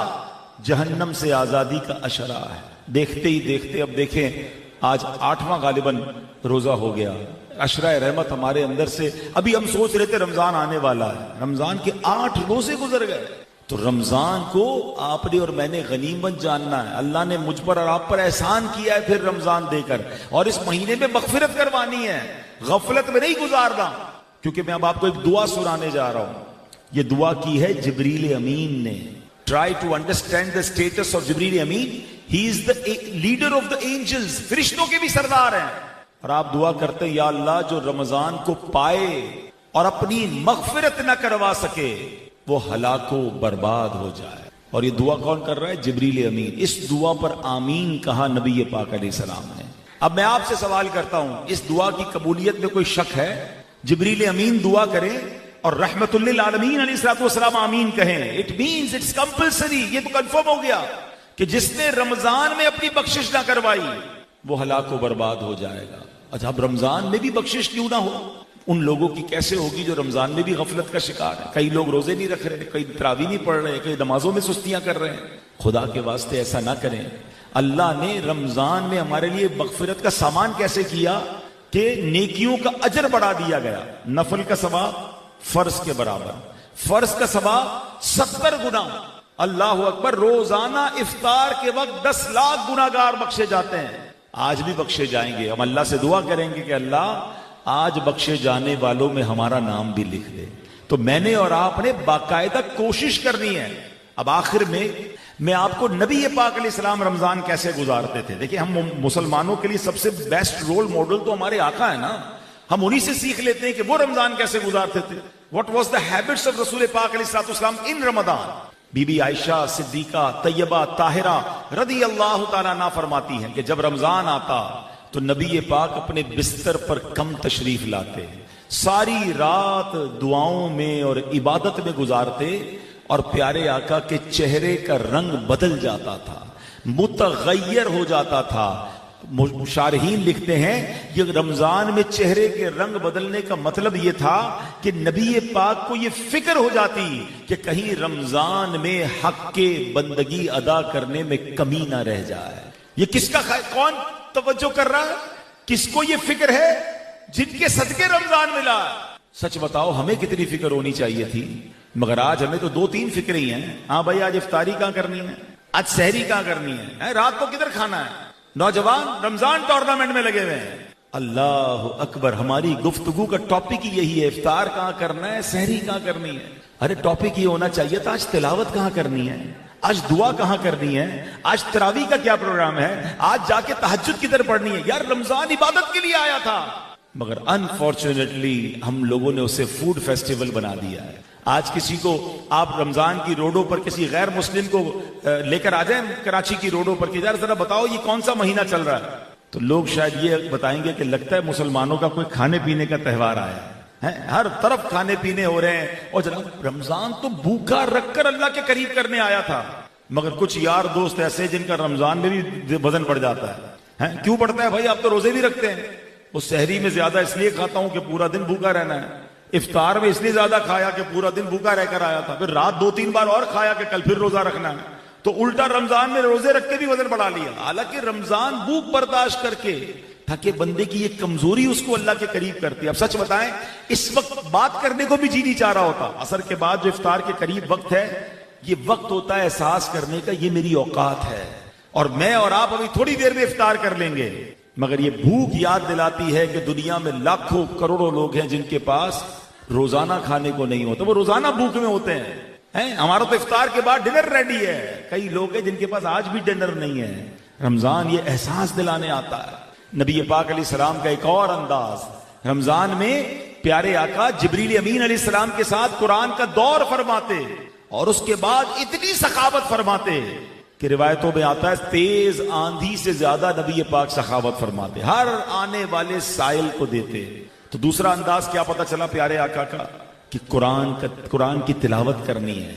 जहन्नम से आजादी का अशरा है। देखते ही देखते अब देखें आज 8वां गालिबन रोजा हो गया। अशराए रहमत हमारे अंदर से, अभी हम सोच रहे थे रमजान आने वाला है, रमजान के 8 रोजे गुजर गए। तो रमजान को आपने और मैंने गनीमत जानना है। अल्लाह ने मुझ पर और आप पर एहसान किया है फिर रमजान देकर, और इस महीने में मगफिरत करवानी है। गफलत में नहीं गुजारना। क्योंकि मैं अब आपको एक दुआ सुनाने जा रहा हूं। ये दुआ की है जिब्रील अमीन ने। Try to understand the status of Jibril Amin. He is the leader of the angels, फरिश्तों के भी सरदार हैं। और आप दुआ करते हैं, या अल्लाह जो रमजान को पाए और अपनी मगफिरत न करवा सके वो हलाको बर्बाद हो जाए। और ये दुआ कौन कर रहा है? जिब्रील अमीन। इस दुआ पर आमीन कहा नबी पाक अलैहिस्सलाम ने। अब मैं आपसे सवाल करता हूं, इस दुआ की कबूलियत में कोई शक है? जिब्रील अमीन दुआ करें और रहमतुल्लिल आलमीन अलैहिस्सलाम आमीन कहें, इट मींस इट्स कंपल्सरी। ये तो कंफर्म हो गया कि जिसने रमजान में अपनी बख्शिश ना करवाई वो हलाको बर्बाद हो जाएगा। अच्छा, अब रमजान में भी बख्शिश क्यों ना हो? उन लोगों की कैसे होगी जो रमजान में भी गफलत का शिकार है? कई लोग रोजे नहीं रख रहे, कई तरावी नहीं पढ़ रहे, कई नमाजों में सुस्तियां कर रहे हैं। खुदा के वास्ते ऐसा ना करें। अल्लाह ने रमजान में हमारे लिए मगफिरत का सामान कैसे किया कि नेकियों का अजर बढ़ा दिया गया। नफल का सवाब फर्ज के बराबर, फर्ज का सवाब 70 गुना। अल्लाह अकबर, रोजाना इफ्तार के वक्त 10 लाख गुनाहगार बख्शे जाते हैं। आज भी बख्शे जाएंगे। हम अल्लाह से दुआ करेंगे कि अल्लाह आज बख्शे जाने वालों में हमारा नाम भी लिख दे। तो मैंने और आपने बाकायदा कोशिश करनी है। अब आखिर में मैं आपको नबी पाक अलैहिस्सलाम रमजान कैसे गुजारते थे। देखिए, हम मुसलमानों के लिए सबसे बेस्ट रोल मॉडल तो हमारे आका है ना। हम उन्हीं से सीख लेते हैं कि वो रमजान कैसे गुजारते थे। What was the habits of रसूल पाक अलैहिस्सलाम इन रमजान। बीबी आयशा सिद्दीका तैयबा ताहिरा रदी अल्लाह ताला अन्हा फरमाती हैं कि जब रमजान आता तो नबी पाक अपने बिस्तर पर कम तशरीफ लाते, सारी रात दुआओं में और इबादत में गुजारते और प्यारे आका के चेहरे का रंग बदल जाता था, मुतगय्यर हो जाता था। मुशारहीन लिखते हैं ये रमजान में चेहरे के रंग बदलने का मतलब ये था कि नबी पाक को ये फिक्र हो जाती कि कहीं रमजान में हक के बंदगी अदा करने में कमी ना रह जाए। ये किसका कौन तवज्जो कर रहा है? किसको ये फिक्र है? जिनके सदके रमजान मिला। सच बताओ, हमें कितनी फिक्र होनी चाहिए थी? मगर आज हमें तो 2-3 फिक्र ही हैं। हाँ भाई, आज इफ्तारी कहां करनी है, आज सहरी कहां करनी है, रात को किधर खाना है। नौजवान रमजान टूर्नामेंट में लगे हुए हैं। अल्लाह अकबर, हमारी गुफ्तगू का टॉपिक ही यही है, इफ्तार कहां करना है, सहरी कहां करनी है। अरे टॉपिक ये होना चाहिए था, आज तिलावत कहां करनी है, आज दुआ कहां करनी है, आज तरावी का क्या प्रोग्राम है, आज जाके तहज्जुद किधर पढ़नी है। यार रमजान इबादत के लिए आया था। मगर अनफॉर्चुनेटली हम लोगों ने उसे फूड फेस्टिवल बना दिया है। आज किसी को आप रमजान की रोडों पर किसी गैर मुस्लिम को लेकर आ जाए कराची की रोडों पर कि यार जरा बताओ ये कौन सा महीना चल रहा है, तो लोग शायद ये बताएंगे कि लगता है मुसलमानों का कोई खाने पीने का त्योहार आया है। हर तरफ खाने पीने हो रहे हैं। और जनाब, रमजान तो भूखा रखकर अल्लाह के करीब करने आया था। मगर कुछ यार दोस्त ऐसे जिनका रमजान में भी वजन बढ़ जाता है। क्यों बढ़ता है भाई? आप तो रोजे भी रखते हैं। वो सहरी में ज्यादा इसलिए खाता हूं कि पूरा दिन भूखा रहना है, इफ्तार में इसलिए ज्यादा खाया कि पूरा दिन भूखा रहकर आया था, फिर रात 2-3 बार और खाया कि कल फिर रोजा रखना है, तो उल्टा रमजान में रोजे रख के भी वजन बढ़ा लिया। हालांकि रमजान भूख बर्दाश्त करके ताकि बंदे की ये कमजोरी उसको अल्लाह के करीब करती है। अब सच बताएं, इस वक्त बात करने को भी जी नहीं चाह रहा होता। असर के बाद जो इफ्तार के करीब वक्त है, ये वक्त होता है एहसास करने का, ये मेरी औकात है और मैं और आप अभी थोड़ी देर में इफ्तार कर लेंगे। मगर ये भूख याद दिलाती है कि दुनिया में लाखों करोड़ों लोग हैं जिनके पास रोजाना खाने को नहीं होता, वो रोजाना भूख में होते हैं। हमारा तो इफ्तार के बाद डिनर रेडी है। कई लोग हैं जिनके पास आज भी डिनर नहीं है। रमजान ये एहसास दिलाने आता है। नबी पाक अलैहिस्सलाम का एक और अंदाज, रमजान में प्यारे आका जिब्रील अमीन अलैहिस्सलाम के साथ कुरान का दौर फरमाते और उसके बाद इतनी सखावत फरमाते कि रिवायतों में आता है तेज आंधी से ज्यादा नबी पाक सखावत फरमाते, हर आने वाले साइल को देते। तो दूसरा अंदाज क्या पता चला प्यारे आका का कि कुरान की तिलावत करनी है।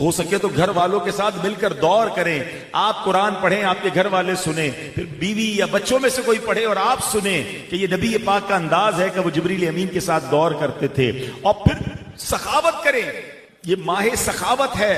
हो सके तो घर वालों के साथ मिलकर दौर करें। आप कुरान पढ़ें, आपके घर वाले सुने, फिर बीवी या बच्चों में से कोई पढ़े और आप सुने कि ये नबी पाक का अंदाज है कि वो जिब्रील अमीन के साथ दौर करते थे। और फिर सखावत करें। ये माह सखावत है।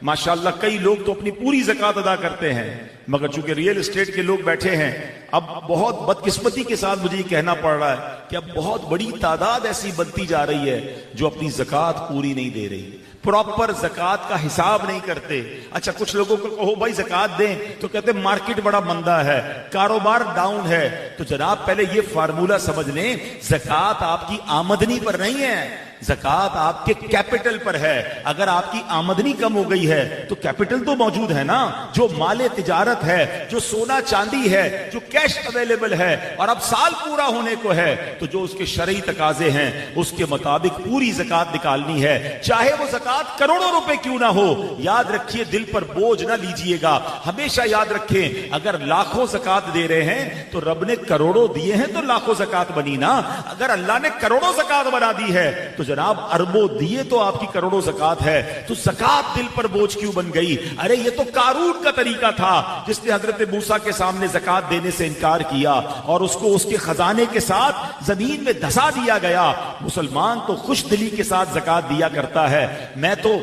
माशाअल्लाह कई लोग तो अपनी पूरी ज़कात अदा करते हैं, मगर चूंकि रियल एस्टेट के लोग बैठे हैं, अब बहुत बदकिस्मती के साथ मुझे कहना पड़ रहा है कि अब बहुत बड़ी तादाद ऐसी बनती जा रही है जो अपनी ज़कात पूरी नहीं दे रही। प्रॉपर ज़कात का हिसाब नहीं करते। अच्छा, कुछ लोगों को कहो भाई ज़कात दें तो कहते मार्केट बड़ा मंदा है, कारोबार डाउन है। तो जनाब पहले ये फार्मूला समझ लें, ज़कात आपकी आमदनी पर नहीं है, ज़कात आपके कैपिटल पर है। अगर आपकी आमदनी कम हो गई है तो कैपिटल तो मौजूद है ना, जो माले तिजारत है, जो सोना चांदी है, जो कैश अवेलेबल है, और अब साल पूरा होने को है तो जो उसके शरई तकाजे हैं उसके मुताबिक पूरी ज़कात निकालनी है, चाहे वो ज़कात करोड़ों रुपए क्यों ना हो। याद रखिए, दिल पर बोझ ना लीजिएगा। हमेशा याद रखें, अगर लाखों ज़कात दे रहे हैं तो रब ने करोड़ों दिए हैं तो लाखों ज़कात बनी ना। अगर अल्लाह ने करोड़ों ज़कात बना दी है तो जनाब अरबों दिए तो आपकी करोड़ों ज़कात है। तो ज़कात दिल पर बोझ क्यों बन गई? अरे ये तो कारून का तरीका था जिसने हजरत मूसा के सामने ज़कात देने से इनकार किया और उसको उसके खजाने के साथ जमीन में धसा दिया गया। मुसलमान तो खुश दिली के साथ ज़कात दिया करता है। मैं तो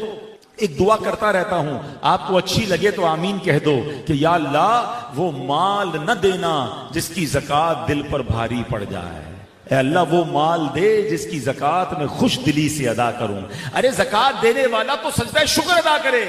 एक दुआ करता रहता हूं, आपको अच्छी लगे तो आमीन कह दो कि या अल्लाह वो माल न देना जिसकी ज़कात दिल पर भारी पड़ जाए। ए अल्लाह वो माल दे जिसकी ज़कात में खुश दिली से अदा करूं। अरे ज़कात देने वाला तो सजदा शुक्र अदा करे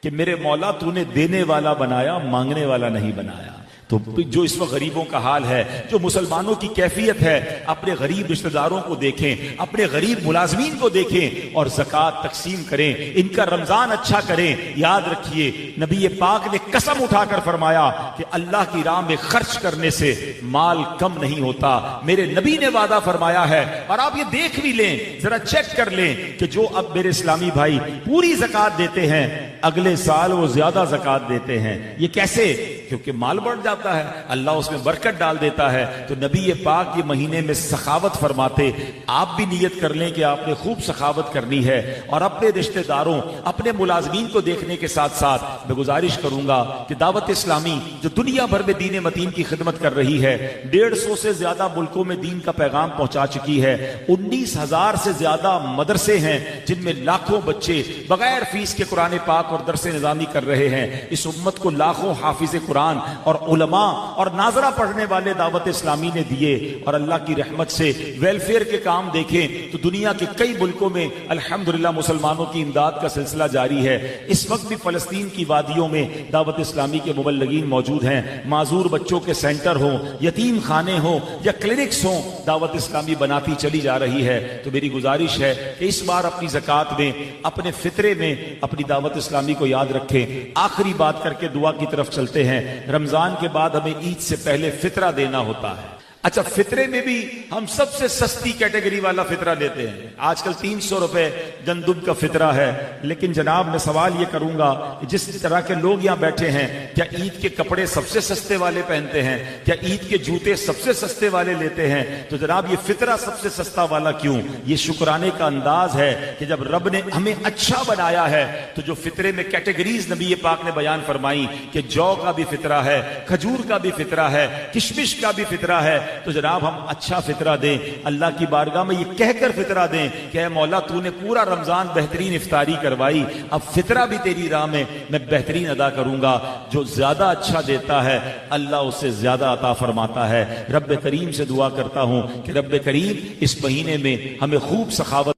कि मेरे मौला तूने देने वाला बनाया, मांगने वाला नहीं बनाया। तो जो इस वक्त गरीबों का हाल है, जो मुसलमानों की कैफियत है, अपने गरीब रिश्तेदारों को देखें, अपने गरीब मुलाजमीन को देखें और ज़कात तकसीम करें, इनका रमजान अच्छा करें। याद रखिए, नबी पाक ने कसम उठाकर फरमाया कि अल्लाह की राह में खर्च करने से माल कम नहीं होता। मेरे नबी ने वादा फरमाया है, और आप ये देख भी लें, जरा चेक कर लें कि जो अब मेरे इस्लामी भाई पूरी ज़कात देते हैं, अगले साल वो ज्यादा ज़कात देते हैं। ये कैसे? क्योंकि माल बढ़ जाता है, अल्लाह उसमें बरकत डाल देता है। तो नबी ये पाक ये महीने में सखावत फरमाते। आप भी नियत कर लें कि आपने खूब सखावत करनी है, और अपने रिश्तेदारों, अपने मुलाजमीन को देखने के साथ साथ मैं गुजारिश करूंगा कि दावत इस्लामी जो दुनिया भर में दीन मतीन की खिदमत कर रही है, 150 से ज्यादा मुल्कों में दीन का पैगाम पहुंचा चुकी है। 19,000 से ज्यादा मदरसे हैं जिनमें लाखों बच्चे बगैर फीस के कुरान पाक और दरसे निजामी कर रहे हैं। इस उम्मत को लाखों हाफिज कुरान और उलमा और नाजरा पढ़ने वाले दावत इस्लामी ने दिए, और अल्लाह की रहमत से वेलफेयर के काम देखें तो दुनिया के कई मुल्कों में अल्हम्दुलिल्लाह मुसलमानों की इमदाद का सिलसिला जारी है। इस वक्त भी फलस्तीन की वादियों में दावत इस्लामी के मुबल्लिगीन मौजूद हैं। माजूर बच्चों के सेंटर हों, यतीम खाने हों या क्लिनिक्स हों, दावत इस्लामी बनाती चली जा रही है। तो मेरी गुजारिश है कि इस बार अपनी ज़कात में, अपने फितरे में अपनी दावत इस्लामी को याद रखें। आखिरी बात करके दुआ की तरफ चलते हैं। रमजान के बाद हमें ईद से पहले फितरा देना होता है। अच्छा, फितरे में भी हम सबसे सस्ती कैटेगरी वाला फितरा लेते हैं। आजकल 300 रुपए गंदुम का फितरा है। लेकिन जनाब मैं सवाल ये करूंगा कि जिस तरह के लोग यहाँ बैठे हैं, क्या ईद के कपड़े सबसे सस्ते वाले पहनते हैं? क्या ईद के जूते सबसे सस्ते वाले लेते हैं? तो जनाब ये फितरा सबसे सस्ता वाला क्यों? ये शुक्राने का अंदाज है कि जब रब ने हमें अच्छा बनाया है तो जो फितरे में कैटेगरीज नबी पाक ने बयान फरमाई कि जौ का भी फितरा है, खजूर का भी फितरा है, किशमिश का भी फितरा है, तो जनाब हम अच्छा फितरा दें। अल्लाह की बारगाह में ये कहकर फितरा दें कि ऐ मौला तूने पूरा रमजान बेहतरीन इफ्तारी करवाई, अब फितरा भी तेरी राह में मैं बेहतरीन अदा करूंगा। जो ज्यादा अच्छा देता है अल्लाह उससे ज्यादा अता फरमाता है। रब्बे करीम से दुआ करता हूं कि रब्बे करीम इस महीने में हमें खूब सखावत